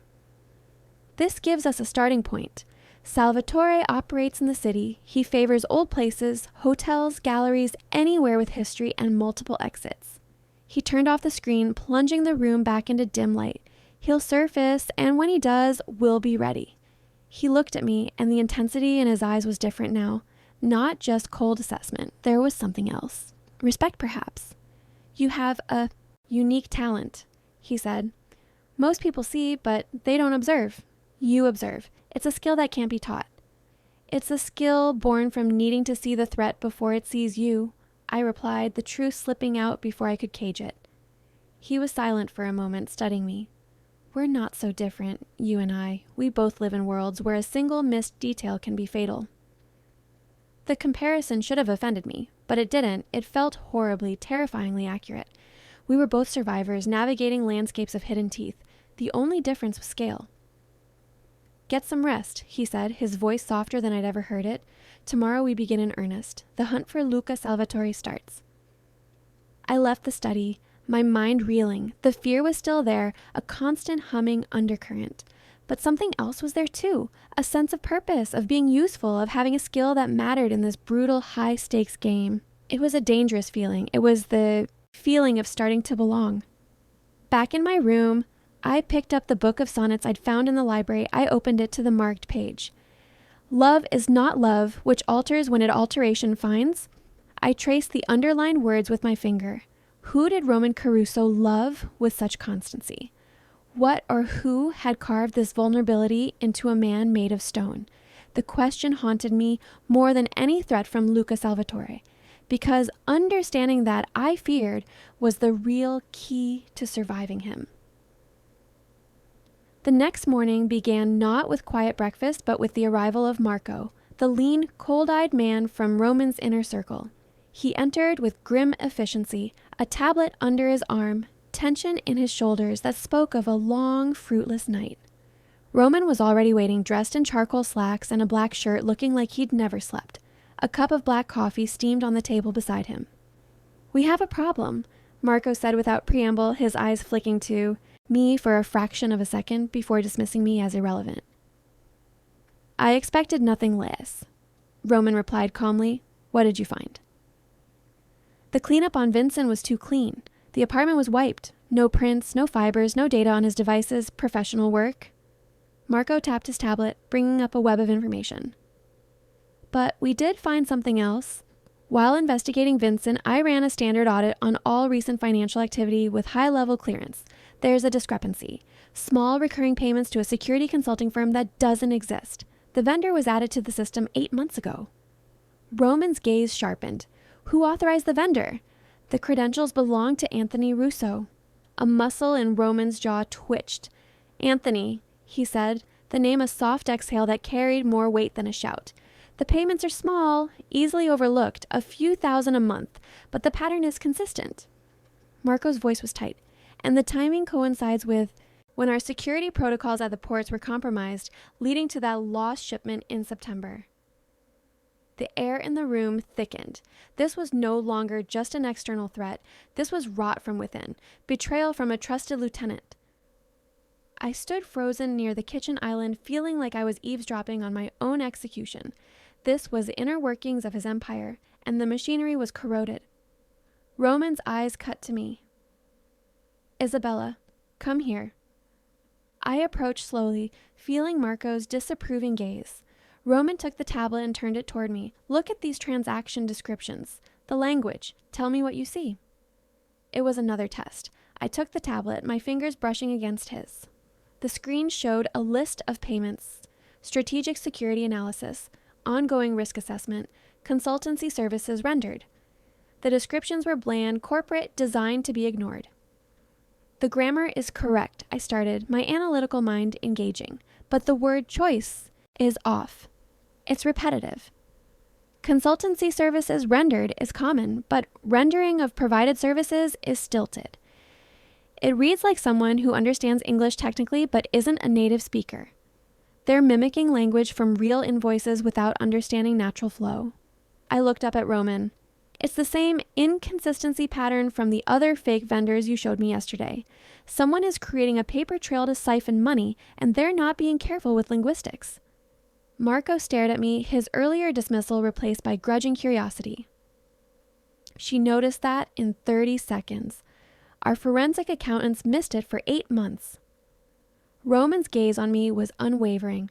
"This gives us a starting point. Salvatore operates in the city. He favors old places, hotels, galleries, anywhere with history and multiple exits." He turned off the screen, plunging the room back into dim light. "He'll surface, and when he does, we'll be ready." He looked at me, and the intensity in his eyes was different now. Not just cold assessment. There was something else. Respect, perhaps. "You have a unique talent," he said. "Most people see, but they don't observe. You observe. It's a skill that can't be taught." "It's a skill born from needing to see the threat before it sees you," I replied, the truth slipping out before I could cage it. He was silent for a moment, studying me. We're not so different, you and I. We both live in worlds where a single missed detail can be fatal. The comparison should have offended me, but it didn't. It felt horribly, terrifyingly accurate. We were both survivors, navigating landscapes of hidden teeth. The only difference was scale. Get some rest, he said, his voice softer than I'd ever heard it. Tomorrow we begin in earnest. The hunt for Luca Salvatore starts. I left the study, my mind reeling. The fear was still there, a constant humming undercurrent. But something else was there too, a sense of purpose, of being useful, of having a skill that mattered in this brutal, high-stakes game. It was a dangerous feeling. It was the feeling of starting to belong. Back in my room, I picked up the book of sonnets I'd found in the library. I opened it to the marked page. Love is not love, which alters when it alteration finds. I traced the underlined words with my finger. Who did Roman Caruso love with such constancy? What or who had carved this vulnerability into a man made of stone? The question haunted me more than any threat from Luca Salvatore, because understanding that, I feared, was the real key to surviving him. The next morning began not with quiet breakfast, but with the arrival of Marco, the lean, cold-eyed man from Roman's inner circle. He entered with grim efficiency, a tablet under his arm, tension in his shoulders that spoke of a long, fruitless night. Roman was already waiting, dressed in charcoal slacks and a black shirt, looking like he'd never slept. A cup of black coffee steamed on the table beside him. We have a problem, Marco said without preamble, his eyes flicking to me for a fraction of a second before dismissing me as irrelevant. I expected nothing less, Roman replied calmly. What did you find? The cleanup on Vincent was too clean. The apartment was wiped. No prints, no fibers, no data on his devices, professional work. Marco tapped his tablet, bringing up a web of information. But we did find something else. While investigating Vincent, I ran a standard audit on all recent financial activity with high-level clearance. There's a discrepancy. Small recurring payments to a security consulting firm that doesn't exist. The vendor was added to the system 8 months ago. Roman's gaze sharpened. Who authorized the vendor? The credentials belonged to Anthony Russo. A muscle in Roman's jaw twitched. Anthony, he said, the name a soft exhale that carried more weight than a shout. The payments are small, easily overlooked, a few thousand a month, but the pattern is consistent. Marco's voice was tight, and the timing coincides with when our security protocols at the ports were compromised, leading to that lost shipment in September. The air in the room thickened. This was no longer just an external threat. This was rot from within, betrayal from a trusted lieutenant. I stood frozen near the kitchen island, feeling like I was eavesdropping on my own execution. This was the inner workings of his empire, and the machinery was corroded. Roman's eyes cut to me. Isabella, come here. I approached slowly, feeling Marco's disapproving gaze. Roman took the tablet and turned it toward me. Look at these transaction descriptions. The language. Tell me what you see. It was another test. I took the tablet, my fingers brushing against his. The screen showed a list of payments, strategic security analysis, ongoing risk assessment, consultancy services rendered. The descriptions were bland, corporate, designed to be ignored. The grammar is correct, I started, my analytical mind engaging, but the word choice is off. It's repetitive. Consultancy services rendered is common, but rendering of provided services is stilted. It reads like someone who understands English technically but isn't a native speaker. They're mimicking language from real invoices without understanding natural flow. I looked up at Roman. It's the same inconsistency pattern from the other fake vendors you showed me yesterday. Someone is creating a paper trail to siphon money, and they're not being careful with linguistics. Marco stared at me, his earlier dismissal replaced by grudging curiosity. She noticed that in 30 seconds. Our forensic accountants missed it for 8 months. Roman's gaze on me was unwavering.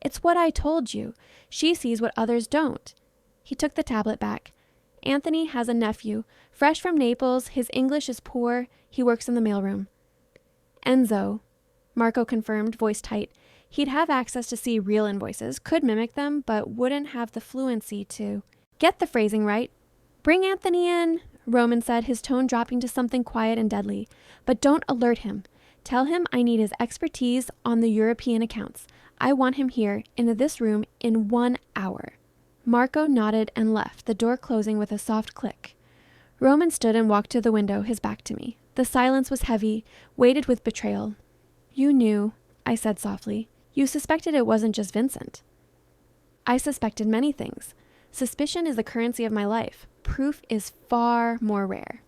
It's what I told you. She sees what others don't. He took the tablet back. Anthony has a nephew, fresh from Naples. His English is poor. He works in the mailroom. Enzo, Marco confirmed, voice tight. He'd have access to see real invoices, could mimic them, but wouldn't have the fluency to get the phrasing right. Bring Anthony in, Roman said, his tone dropping to something quiet and deadly. But don't alert him. Tell him I need his expertise on the European accounts. I want him here in this room in 1 hour. Marco nodded and left, the door closing with a soft click. Roman stood and walked to the window, his back to me. The silence was heavy, weighted with betrayal. You knew, I said softly. You suspected it wasn't just Vincent. I suspected many things. Suspicion is the currency of my life. Proof is far more rare.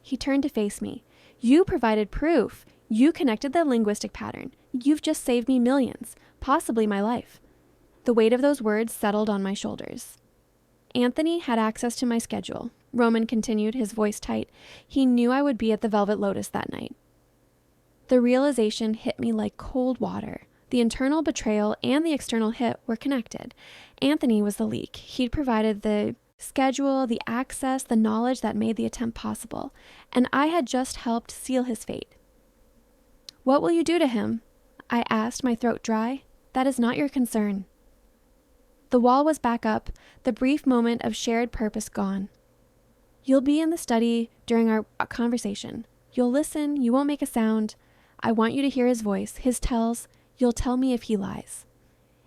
He turned to face me. You provided proof. You connected the linguistic pattern. You've just saved me millions, possibly my life. The weight of those words settled on my shoulders. Anthony had access to my schedule, Roman continued, his voice tight. He knew I would be at the Velvet Lotus that night. The realization hit me like cold water. The internal betrayal and the external hit were connected. Anthony was the leak. He'd provided the schedule, the access, the knowledge that made the attempt possible, and I had just helped seal his fate. What will you do to him? I asked, my throat dry. That is not your concern. The wall was back up, the brief moment of shared purpose gone. You'll be in the study during our conversation. You'll listen, you won't make a sound. I want you to hear his voice, his tells. You'll tell me if he lies.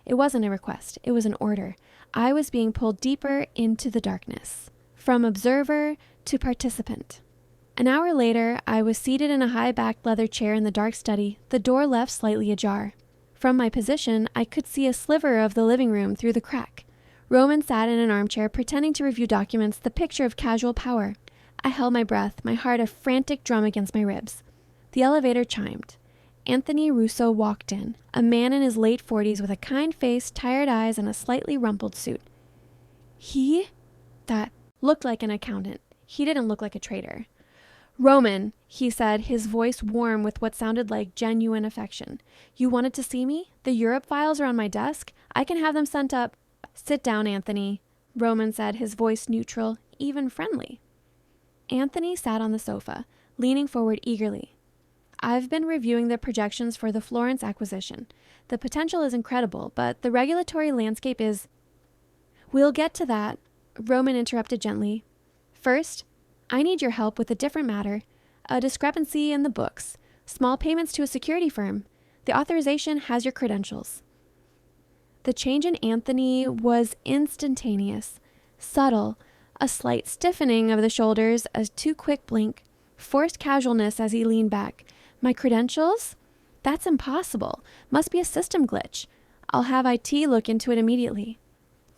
It wasn't a request, it was an order. I was being pulled deeper into the darkness, from observer to participant. An hour later, I was seated in a high-backed leather chair in the dark study, the door left slightly ajar. From my position, I could see a sliver of the living room through the crack. Roman sat in an armchair, pretending to review documents, the picture of casual power. I held my breath, my heart a frantic drum against my ribs. The elevator chimed. Anthony Russo walked in, a man in his late 40s with a kind face, tired eyes, and a slightly rumpled suit. That looked like an accountant. He didn't look like a traitor. Roman, he said, his voice warm with what sounded like genuine affection. You wanted to see me? The Europe files are on my desk. I can have them sent up. Sit down, Anthony, Roman said, his voice neutral, even friendly. Anthony sat on the sofa, leaning forward eagerly. I've been reviewing the projections for the Florence acquisition. The potential is incredible, but the regulatory landscape is... We'll get to that, Roman interrupted gently. First, I need your help with a different matter, a discrepancy in the books, small payments to a security firm. The authorization has your credentials. The change in Anthony was instantaneous, subtle, a slight stiffening of the shoulders, a too quick blink, forced casualness as he leaned back. My credentials? That's impossible. Must be a system glitch. I'll have IT look into it immediately.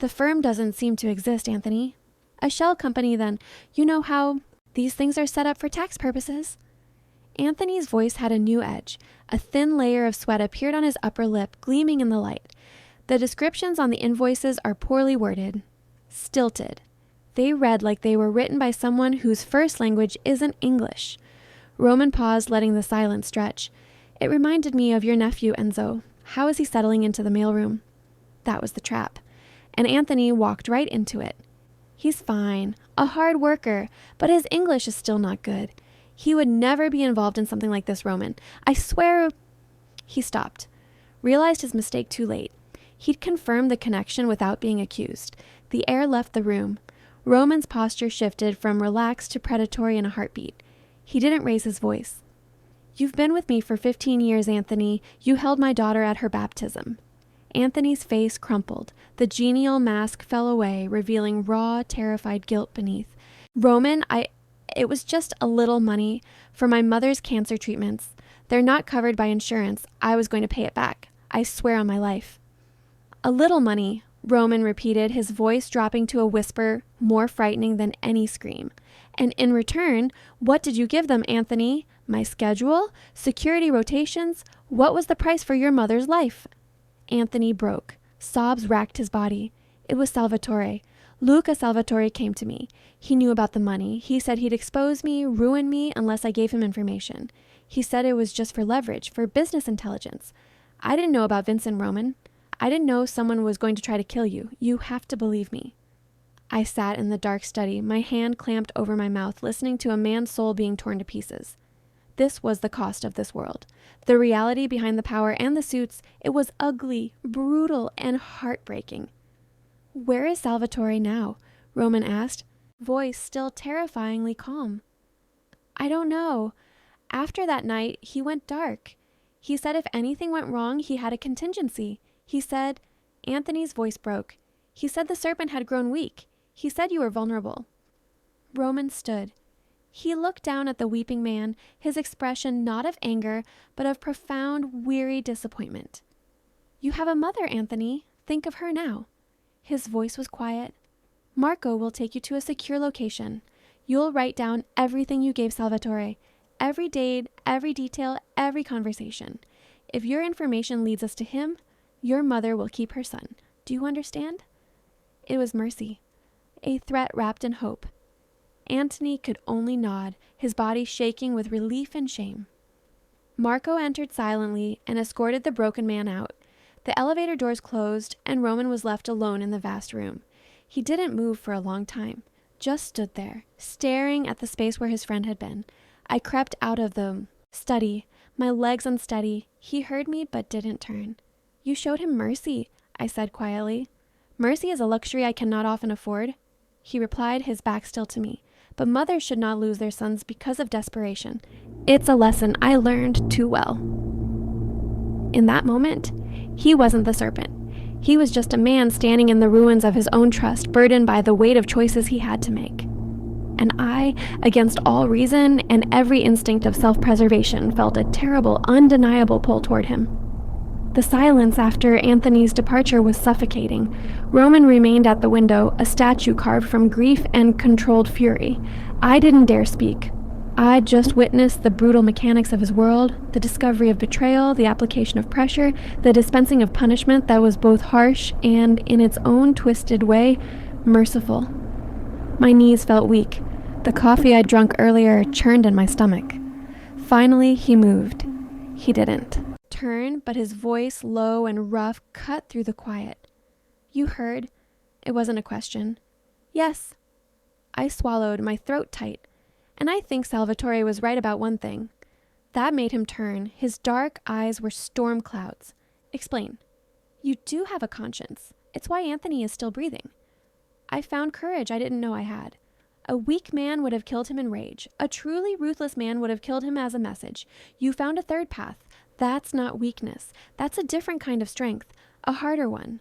The firm doesn't seem to exist, Anthony. A shell company, then. You know how these things are set up for tax purposes. Anthony's voice had a new edge. A thin layer of sweat appeared on his upper lip, gleaming in the light. The descriptions on the invoices are poorly worded, stilted. They read like they were written by someone whose first language isn't English. Roman paused, letting the silence stretch. It reminded me of your nephew, Enzo. How is he settling into the mailroom? That was the trap. And Anthony walked right into it. He's fine, a hard worker, but his English is still not good. He would never be involved in something like this, Roman. I swear... He stopped, realized his mistake too late. He'd confirmed the connection without being accused. The air left the room. Roman's posture shifted from relaxed to predatory in a heartbeat. He didn't raise his voice. You've been with me for 15 years, Anthony. You held my daughter at her baptism. Anthony's face crumpled. The genial mask fell away, revealing raw, terrified guilt beneath. Roman, it was just a little money for my mother's cancer treatments. They're not covered by insurance. I was going to pay it back. I swear on my life. A little money, Roman repeated, his voice dropping to a whisper more frightening than any scream. And in return, what did you give them, Anthony? My schedule? Security rotations? What was the price for your mother's life? Anthony broke. Sobs racked his body. It was Salvatore. Luca Salvatore came to me. He knew about the money. He said he'd expose me, ruin me, unless I gave him information. He said it was just for leverage, for business intelligence. I didn't know about Vincent, Roman. I didn't know someone was going to try to kill you. You have to believe me. I sat in the dark study, my hand clamped over my mouth, listening to a man's soul being torn to pieces. This was the cost of this world. The reality behind the power and the suits, it was ugly, brutal, and heartbreaking. Where is Salvatore now? Roman asked, voice still terrifyingly calm. I don't know. After that night, he went dark. He said if anything went wrong, he had a contingency. He said, Anthony's voice broke. He said the serpent had grown weak. He said you were vulnerable. Roman stood. He looked down at the weeping man, his expression not of anger, but of profound, weary disappointment. You have a mother, Anthony. Think of her now. His voice was quiet. Marco will take you to a secure location. You'll write down everything you gave Salvatore. Every date, every detail, every conversation. If your information leads us to him, your mother will keep her son. Do you understand? It was mercy, a threat wrapped in hope. Anthony could only nod, his body shaking with relief and shame. Marco entered silently and escorted the broken man out. The elevator doors closed, and Roman was left alone in the vast room. He didn't move for a long time, just stood there, staring at the space where his friend had been. I crept out of the study, my legs unsteady. He heard me but didn't turn. You showed him mercy, I said quietly. Mercy is a luxury I cannot often afford. He replied, his back still to me. But mothers should not lose their sons because of desperation. It's a lesson I learned too well. In that moment, he wasn't the serpent. He was just a man standing in the ruins of his own trust, burdened by the weight of choices he had to make. And I, against all reason and every instinct of self-preservation, felt a terrible, undeniable pull toward him. The silence after Anthony's departure was suffocating. Roman remained at the window, a statue carved from grief and controlled fury. I didn't dare speak. I'd just witnessed the brutal mechanics of his world, the discovery of betrayal, the application of pressure, the dispensing of punishment that was both harsh and, in its own twisted way, merciful. My knees felt weak. The coffee I'd drunk earlier churned in my stomach. Finally, he moved. He didn't turn, but his voice, low and rough, cut through the quiet. You heard. It wasn't a question. Yes. I swallowed, my throat tight. And I think Salvatore was right about one thing. That made him turn. His dark eyes were storm clouds. Explain. You do have a conscience. It's why Anthony is still breathing. I found courage I didn't know I had. A weak man would have killed him in rage. A truly ruthless man would have killed him as a message. You found a third path. That's not weakness. That's a different kind of strength, a harder one.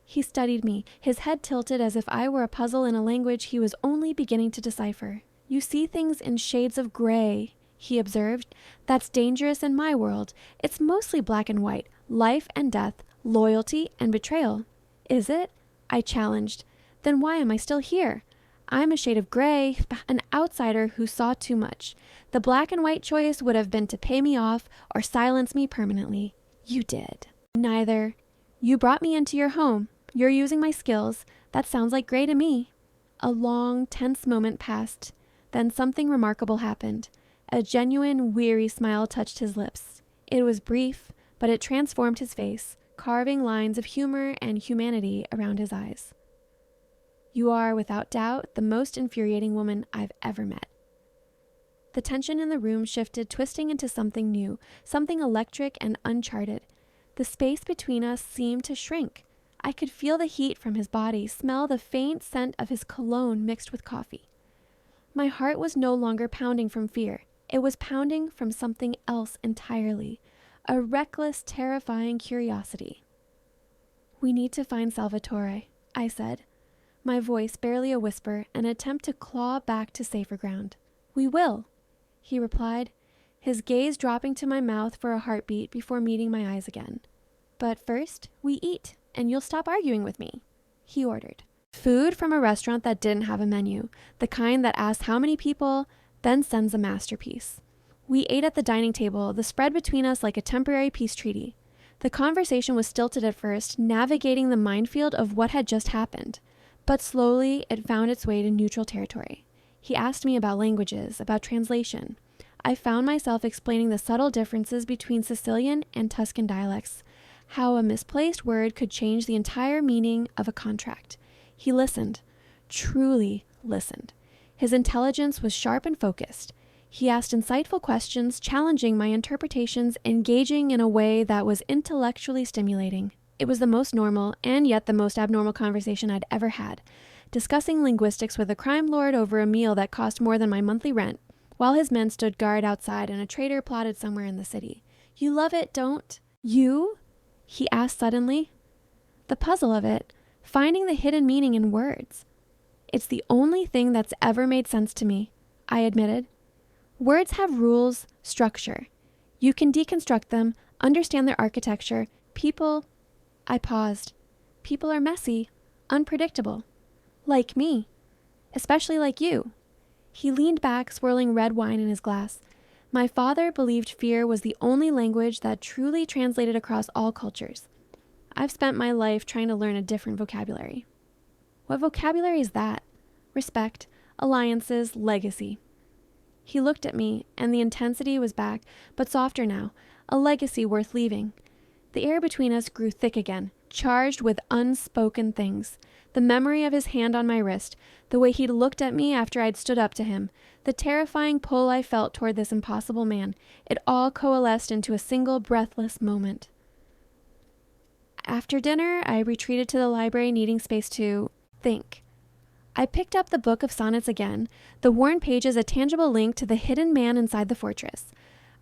He studied me, his head tilted as if I were a puzzle in a language he was only beginning to decipher. You see things in shades of gray, he observed. That's dangerous in my world. It's mostly black and white, life and death, loyalty and betrayal. Is it? I challenged. Then why am I still here? I'm a shade of gray, an outsider who saw too much. The black and white choice would have been to pay me off or silence me permanently. You did. Neither. You brought me into your home. You're using my skills. That sounds like gray to me. A long, tense moment passed. Then something remarkable happened. A genuine, weary smile touched his lips. It was brief, but it transformed his face, carving lines of humor and humanity around his eyes. You are, without doubt, the most infuriating woman I've ever met. The tension in the room shifted, twisting into something new, something electric and uncharted. The space between us seemed to shrink. I could feel the heat from his body, smell the faint scent of his cologne mixed with coffee. My heart was no longer pounding from fear. It was pounding from something else entirely, a reckless, terrifying curiosity. We need to find Salvatore, I said. My voice barely a whisper, an attempt to claw back to safer ground. We will, he replied, his gaze dropping to my mouth for a heartbeat before meeting my eyes again. But first, we eat, and you'll stop arguing with me, he ordered. Food from a restaurant that didn't have a menu, the kind that asks how many people, then sends a masterpiece. We ate at the dining table, the spread between us like a temporary peace treaty. The conversation was stilted at first, navigating the minefield of what had just happened. But slowly, it found its way to neutral territory. He asked me about languages, about translation. I found myself explaining the subtle differences between Sicilian and Tuscan dialects, how a misplaced word could change the entire meaning of a contract. He listened, truly listened. His intelligence was sharp and focused. He asked insightful questions, challenging my interpretations, engaging in a way that was intellectually stimulating. It was the most normal and yet the most abnormal conversation I'd ever had. Discussing linguistics with a crime lord over a meal that cost more than my monthly rent while his men stood guard outside and a traitor plotted somewhere in the city. You love it, don't you? He asked suddenly. The puzzle of it, finding the hidden meaning in words. It's the only thing that's ever made sense to me, I admitted. Words have rules, structure. You can deconstruct them, understand their architecture. I paused. People are messy, unpredictable. Like me. Especially like you. He leaned back, swirling red wine in his glass. My father believed fear was the only language that truly translated across all cultures. I've spent my life trying to learn a different vocabulary. What vocabulary is that? Respect, alliances, legacy. He looked at me, and the intensity was back, but softer now, a legacy worth leaving. The air between us grew thick again, charged with unspoken things. The memory of his hand on my wrist, the way he'd looked at me after I'd stood up to him, the terrifying pull I felt toward this impossible man, it all coalesced into a single breathless moment. After dinner, I retreated to the library, needing space to think. I picked up the book of sonnets again, the worn pages a tangible link to the hidden man inside the fortress.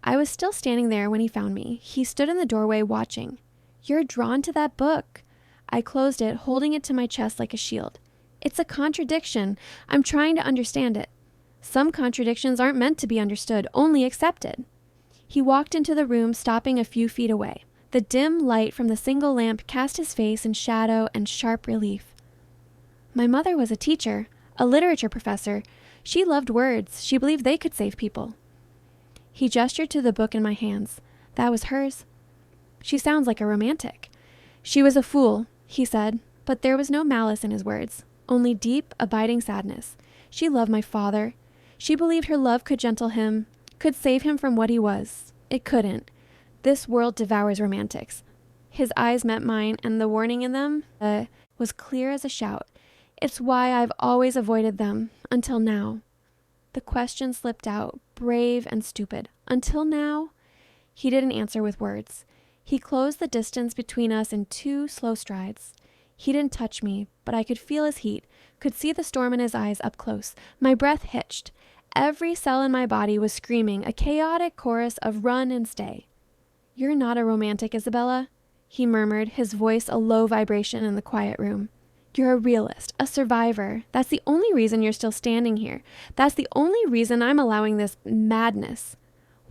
I was still standing there when he found me. He stood in the doorway watching. You're drawn to that book. I closed it, holding it to my chest like a shield. It's a contradiction. I'm trying to understand it. Some contradictions aren't meant to be understood, only accepted. He walked into the room, stopping a few feet away. The dim light from the single lamp cast his face in shadow and sharp relief. My mother was a teacher, a literature professor. She loved words. She believed they could save people. He gestured to the book in my hands. That was hers. She sounds like a romantic. She was a fool, he said, but there was no malice in his words, only deep, abiding sadness. She loved my father. She believed her love could gentle him, could save him from what he was. It couldn't. This world devours romantics. His eyes met mine, and the warning in them was clear as a shout. It's why I've always avoided them, until now. The question slipped out, brave and stupid. Until now? He didn't answer with words. He closed the distance between us in 2 slow strides. He didn't touch me, but I could feel his heat, could see the storm in his eyes up close. My breath hitched. Every cell in my body was screaming, a chaotic chorus of run and stay. You're not a romantic, Isabella, he murmured, his voice a low vibration in the quiet room. You're a realist, a survivor. That's the only reason you're still standing here. That's the only reason I'm allowing this madness.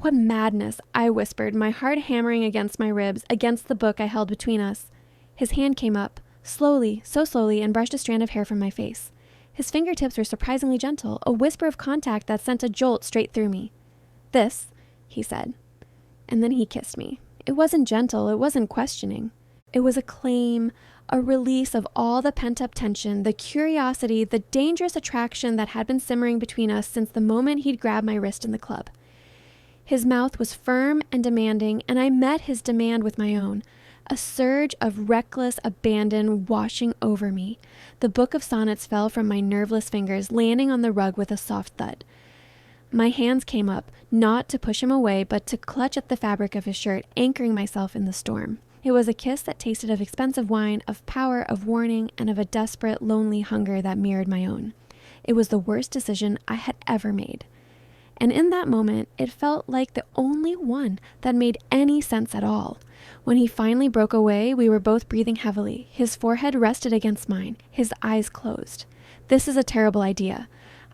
What madness, I whispered, my heart hammering against my ribs, against the book I held between us. His hand came up, slowly, so slowly, and brushed a strand of hair from my face. His fingertips were surprisingly gentle, a whisper of contact that sent a jolt straight through me. This, he said. And then he kissed me. It wasn't gentle, it wasn't questioning. It was a claim, a release of all the pent-up tension, the curiosity, the dangerous attraction that had been simmering between us since the moment he'd grabbed my wrist in the club. His mouth was firm and demanding, and I met his demand with my own. A surge of reckless abandon washing over me. The book of sonnets fell from my nerveless fingers, landing on the rug with a soft thud. My hands came up, not to push him away, but to clutch at the fabric of his shirt, anchoring myself in the storm. It was a kiss that tasted of expensive wine, of power, of warning, and of a desperate, lonely hunger that mirrored my own. It was the worst decision I had ever made. And in that moment, it felt like the only one that made any sense at all. When he finally broke away, we were both breathing heavily. His forehead rested against mine, his eyes closed. This is a terrible idea.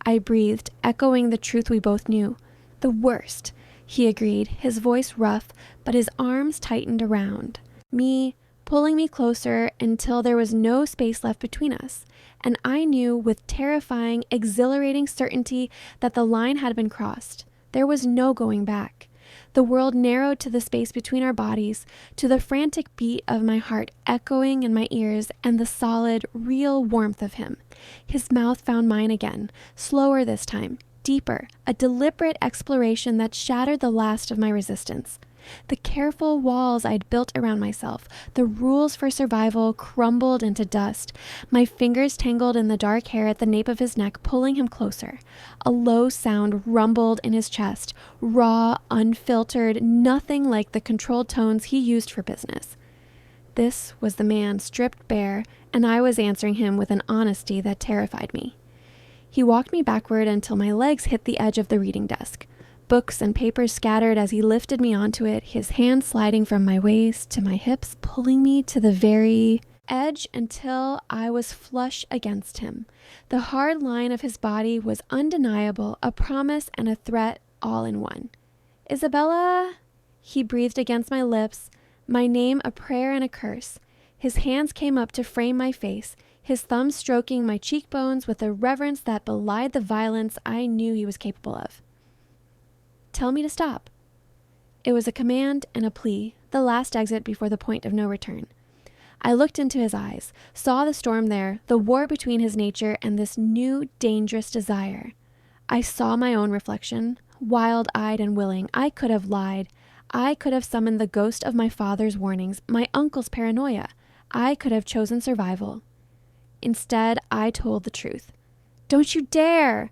I breathed, echoing the truth we both knew. The worst, he agreed, his voice rough, but his arms tightened around me, pulling me closer until there was no space left between us. And I knew with terrifying, exhilarating certainty that the line had been crossed. There was no going back. The world narrowed to the space between our bodies, to the frantic beat of my heart echoing in my ears, and the solid, real warmth of him. His mouth found mine again, slower this time, deeper, a deliberate exploration that shattered the last of my resistance. The careful walls I'd built around myself, the rules for survival crumbled into dust. My fingers tangled in the dark hair at the nape of his neck, pulling him closer. A low sound rumbled in his chest, raw, unfiltered, nothing like the controlled tones he used for business. This was the man stripped bare, and I was answering him with an honesty that terrified me. He walked me backward until my legs hit the edge of the reading desk. Books and papers scattered as he lifted me onto it, his hand sliding from my waist to my hips, pulling me to the very edge until I was flush against him. The hard line of his body was undeniable, a promise and a threat all in one. "Isabella," he breathed against my lips, my name a prayer and a curse. His hands came up to frame my face, his thumbs stroking my cheekbones with a reverence that belied the violence I knew he was capable of. "Tell me to stop." It was a command and a plea, the last exit before the point of no return. I looked into his eyes, saw the storm there, the war between his nature and this new, dangerous desire. I saw my own reflection, wild-eyed and willing. I could have lied. I could have summoned the ghost of my father's warnings, my uncle's paranoia. I could have chosen survival. Instead, I told the truth. "Don't you dare!"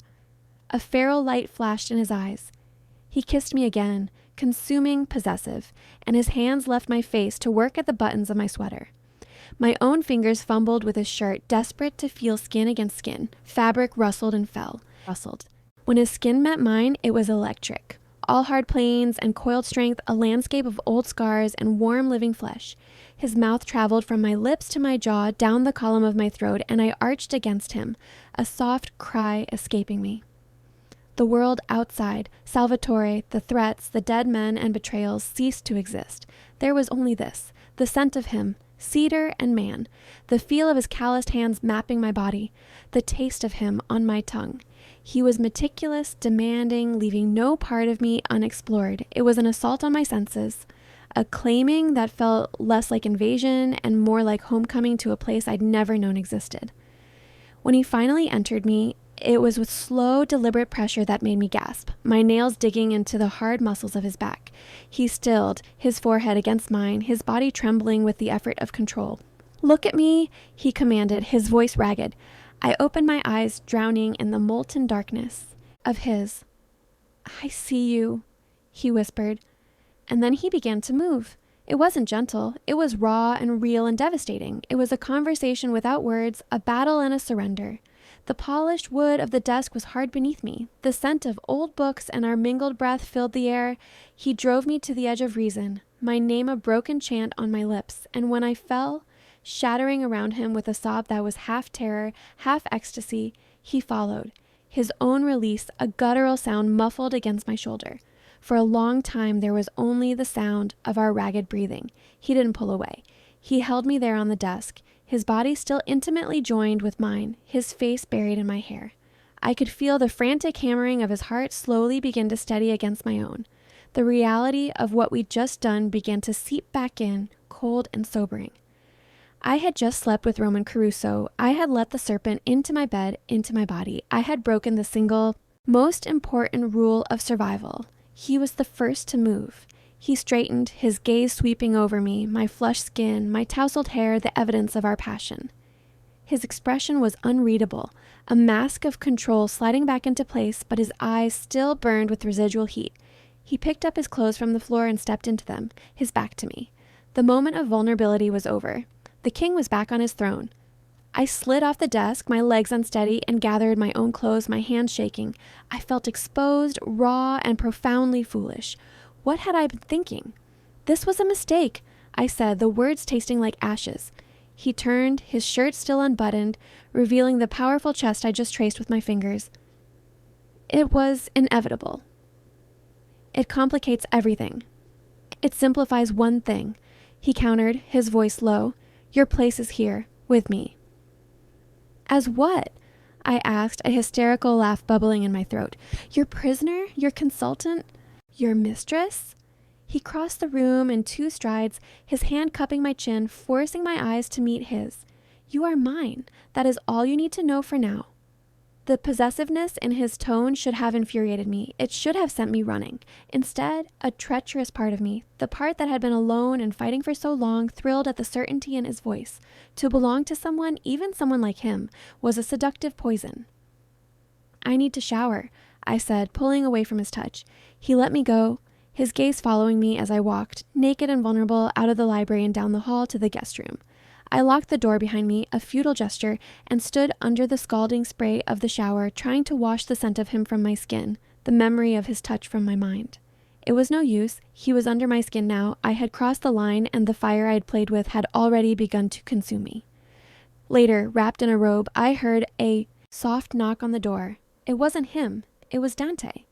A feral light flashed in his eyes. He kissed me again, consuming, possessive, and his hands left my face to work at the buttons of my sweater. My own fingers fumbled with his shirt, desperate to feel skin against skin. Fabric rustled and rustled. When his skin met mine, it was electric. All hard planes and coiled strength, a landscape of old scars and warm living flesh. His mouth traveled from my lips to my jaw, down the column of my throat, and I arched against him, a soft cry escaping me. The world outside, Salvatore, the threats, the dead men and betrayals ceased to exist. There was only this, the scent of him, cedar and man, the feel of his calloused hands mapping my body, the taste of him on my tongue. He was meticulous, demanding, leaving no part of me unexplored. It was an assault on my senses, a claiming that felt less like invasion and more like homecoming to a place I'd never known existed. When he finally entered me, it was with slow, deliberate pressure that made me gasp, my nails digging into the hard muscles of his back. He stilled, his forehead against mine, his body trembling with the effort of control. "Look at me," he commanded, his voice ragged. I opened my eyes, drowning in the molten darkness of his. "I see you," he whispered. And then he began to move. It wasn't gentle. It was raw and real and devastating. It was a conversation without words, a battle and a surrender. The polished wood of the desk was hard beneath me. The scent of old books and our mingled breath filled the air. He drove me to the edge of reason, my name a broken chant on my lips. And when I fell, shattering around him with a sob that was half terror, half ecstasy, he followed. His own release, a guttural sound muffled against my shoulder. For a long time, there was only the sound of our ragged breathing. He didn't pull away. He held me there on the desk, his body still intimately joined with mine, his face buried in my hair. I could feel the frantic hammering of his heart slowly begin to steady against my own. The reality of what we'd just done began to seep back in, cold and sobering. I had just slept with Roman Caruso. I had let the serpent into my bed, into my body. I had broken the single, most important rule of survival. He was the first to move. He straightened, his gaze sweeping over me, my flushed skin, my tousled hair, the evidence of our passion. His expression was unreadable, a mask of control sliding back into place, but his eyes still burned with residual heat. He picked up his clothes from the floor and stepped into them, his back to me. The moment of vulnerability was over. The king was back on his throne. I slid off the desk, my legs unsteady, and gathered my own clothes, my hands shaking. I felt exposed, raw, and profoundly foolish. What had I been thinking? "This was a mistake," I said, the words tasting like ashes. He turned, his shirt still unbuttoned, revealing the powerful chest I just traced with my fingers. "It was inevitable. It complicates everything. It simplifies one thing," he countered, his voice low. "Your place is here, with me." "As what?" I asked, a hysterical laugh bubbling in my throat. "Your prisoner? Your consultant? Your mistress?" He crossed the room in 2 strides, his hand cupping my chin, forcing my eyes to meet his. "You are mine. That is all you need to know for now." The possessiveness in his tone should have infuriated me. It should have sent me running. Instead, a treacherous part of me, the part that had been alone and fighting for so long, thrilled at the certainty in his voice. To belong to someone, even someone like him, was a seductive poison. "I need to shower," I said, pulling away from his touch. He let me go, his gaze following me as I walked, naked and vulnerable, out of the library and down the hall to the guest room. I locked the door behind me, a futile gesture, and stood under the scalding spray of the shower, trying to wash the scent of him from my skin, the memory of his touch from my mind. It was no use. He was under my skin now. I had crossed the line, and the fire I had played with had already begun to consume me. Later, wrapped in a robe, I heard a soft knock on the door. It wasn't him. It was Dante.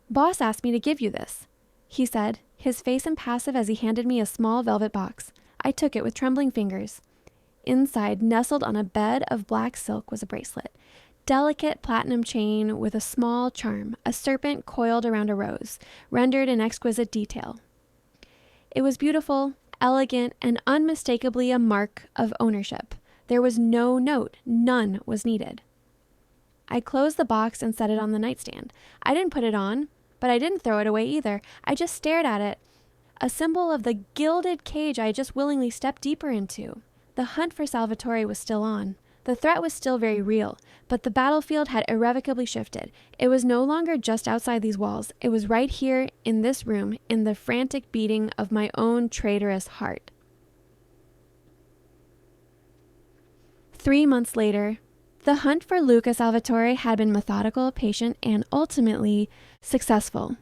"Boss asked me to give you this," he said, his face impassive as he handed me a small velvet box. I took it with trembling fingers. Inside, nestled on a bed of black silk, was a bracelet. Delicate platinum chain with a small charm, a serpent coiled around a rose, rendered in exquisite detail. It was beautiful, elegant, and unmistakably a mark of ownership. There was no note. None was needed. I closed the box and set it on the nightstand. I didn't put it on, but I didn't throw it away either. I just stared at it, a symbol of the gilded cage I had just willingly stepped deeper into. The hunt for Salvatore was still on. The threat was still very real, but the battlefield had irrevocably shifted. It was no longer just outside these walls. It was right here, in this room, in the frantic beating of my own traitorous heart. 3 months later, the hunt for Luca Salvatore had been methodical, patient, and ultimately successful.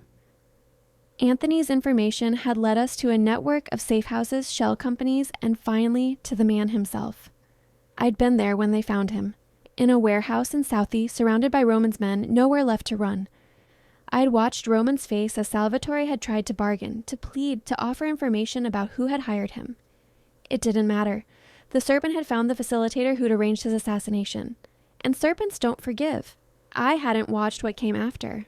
Anthony's information had led us to a network of safe houses, shell companies, and finally to the man himself. I'd been there when they found him, in a warehouse in Southie, surrounded by Roman's men, nowhere left to run. I'd watched Roman's face as Salvatore had tried to bargain, to plead, to offer information about who had hired him. It didn't matter. The serpent had found the facilitator who'd arranged his assassination. And serpents don't forgive. I hadn't watched what came after.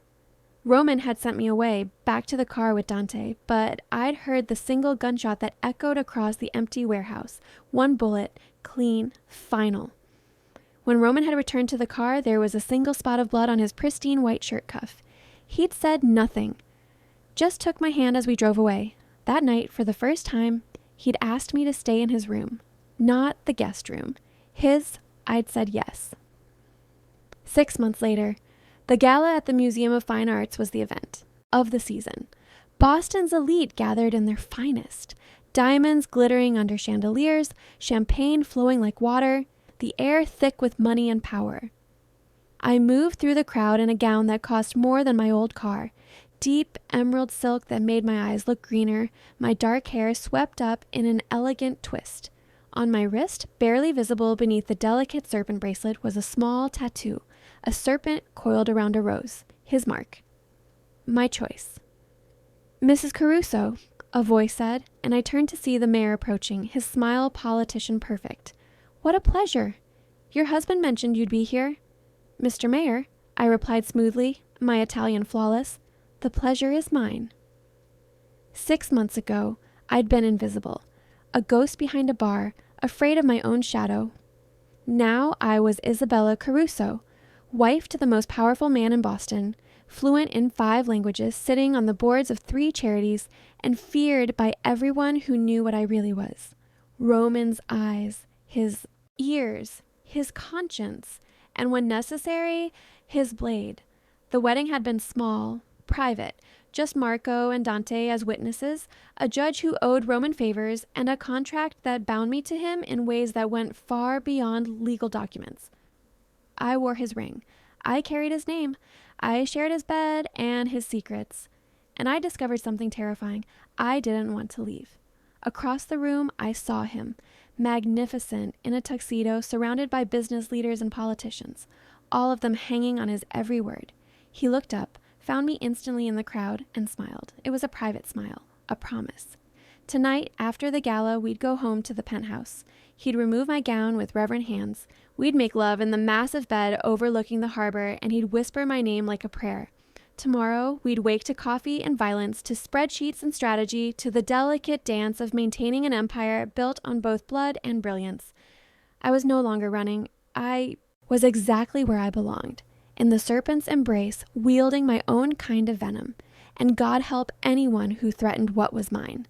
Roman had sent me away, back to the car with Dante, but I'd heard the single gunshot that echoed across the empty warehouse. One bullet, clean, final. When Roman had returned to the car, there was a single spot of blood on his pristine white shirt cuff. He'd said nothing, just took my hand as we drove away. That night, for the first time, he'd asked me to stay in his room. Not the guest room. His, I'd said yes. 6 months later, the gala at the Museum of Fine Arts was the event of the season. Boston's elite gathered in their finest. Diamonds glittering under chandeliers, champagne flowing like water, the air thick with money and power. I moved through the crowd in a gown that cost more than my old car, deep emerald silk that made my eyes look greener, my dark hair swept up in an elegant twist. On my wrist, barely visible beneath the delicate serpent bracelet, was a small tattoo, a serpent coiled around a rose, his mark. My choice. "Mrs. Caruso," a voice said, and I turned to see the mayor approaching, his smile politician perfect. "What a pleasure. Your husband mentioned you'd be here." "Mr. Mayor," I replied smoothly, my Italian flawless, "the pleasure is mine." 6 months ago, I'd been invisible, a ghost behind a bar, afraid of my own shadow. Now I was Isabella Caruso, wife to the most powerful man in Boston, fluent in 5 languages, sitting on the boards of 3 charities, and feared by everyone who knew what I really was. Roman's eyes, his ears, his conscience, and when necessary, his blade. The wedding had been small, private, just Marco and Dante as witnesses, a judge who owed Roman favors, and a contract that bound me to him in ways that went far beyond legal documents. I wore his ring. I carried his name. I shared his bed and his secrets. And I discovered something terrifying. I didn't want to leave. Across the room, I saw him, magnificent, in a tuxedo, surrounded by business leaders and politicians, all of them hanging on his every word. He looked up, found me instantly in the crowd, and smiled. It was a private smile, a promise. Tonight, after the gala, we'd go home to the penthouse. He'd remove my gown with reverent hands. We'd make love in the massive bed overlooking the harbor, and he'd whisper my name like a prayer. Tomorrow, we'd wake to coffee and violence, to spreadsheets and strategy, to the delicate dance of maintaining an empire built on both blood and brilliance. I was no longer running. I was exactly where I belonged, in the serpent's embrace, wielding my own kind of venom. And God help anyone who threatened what was mine.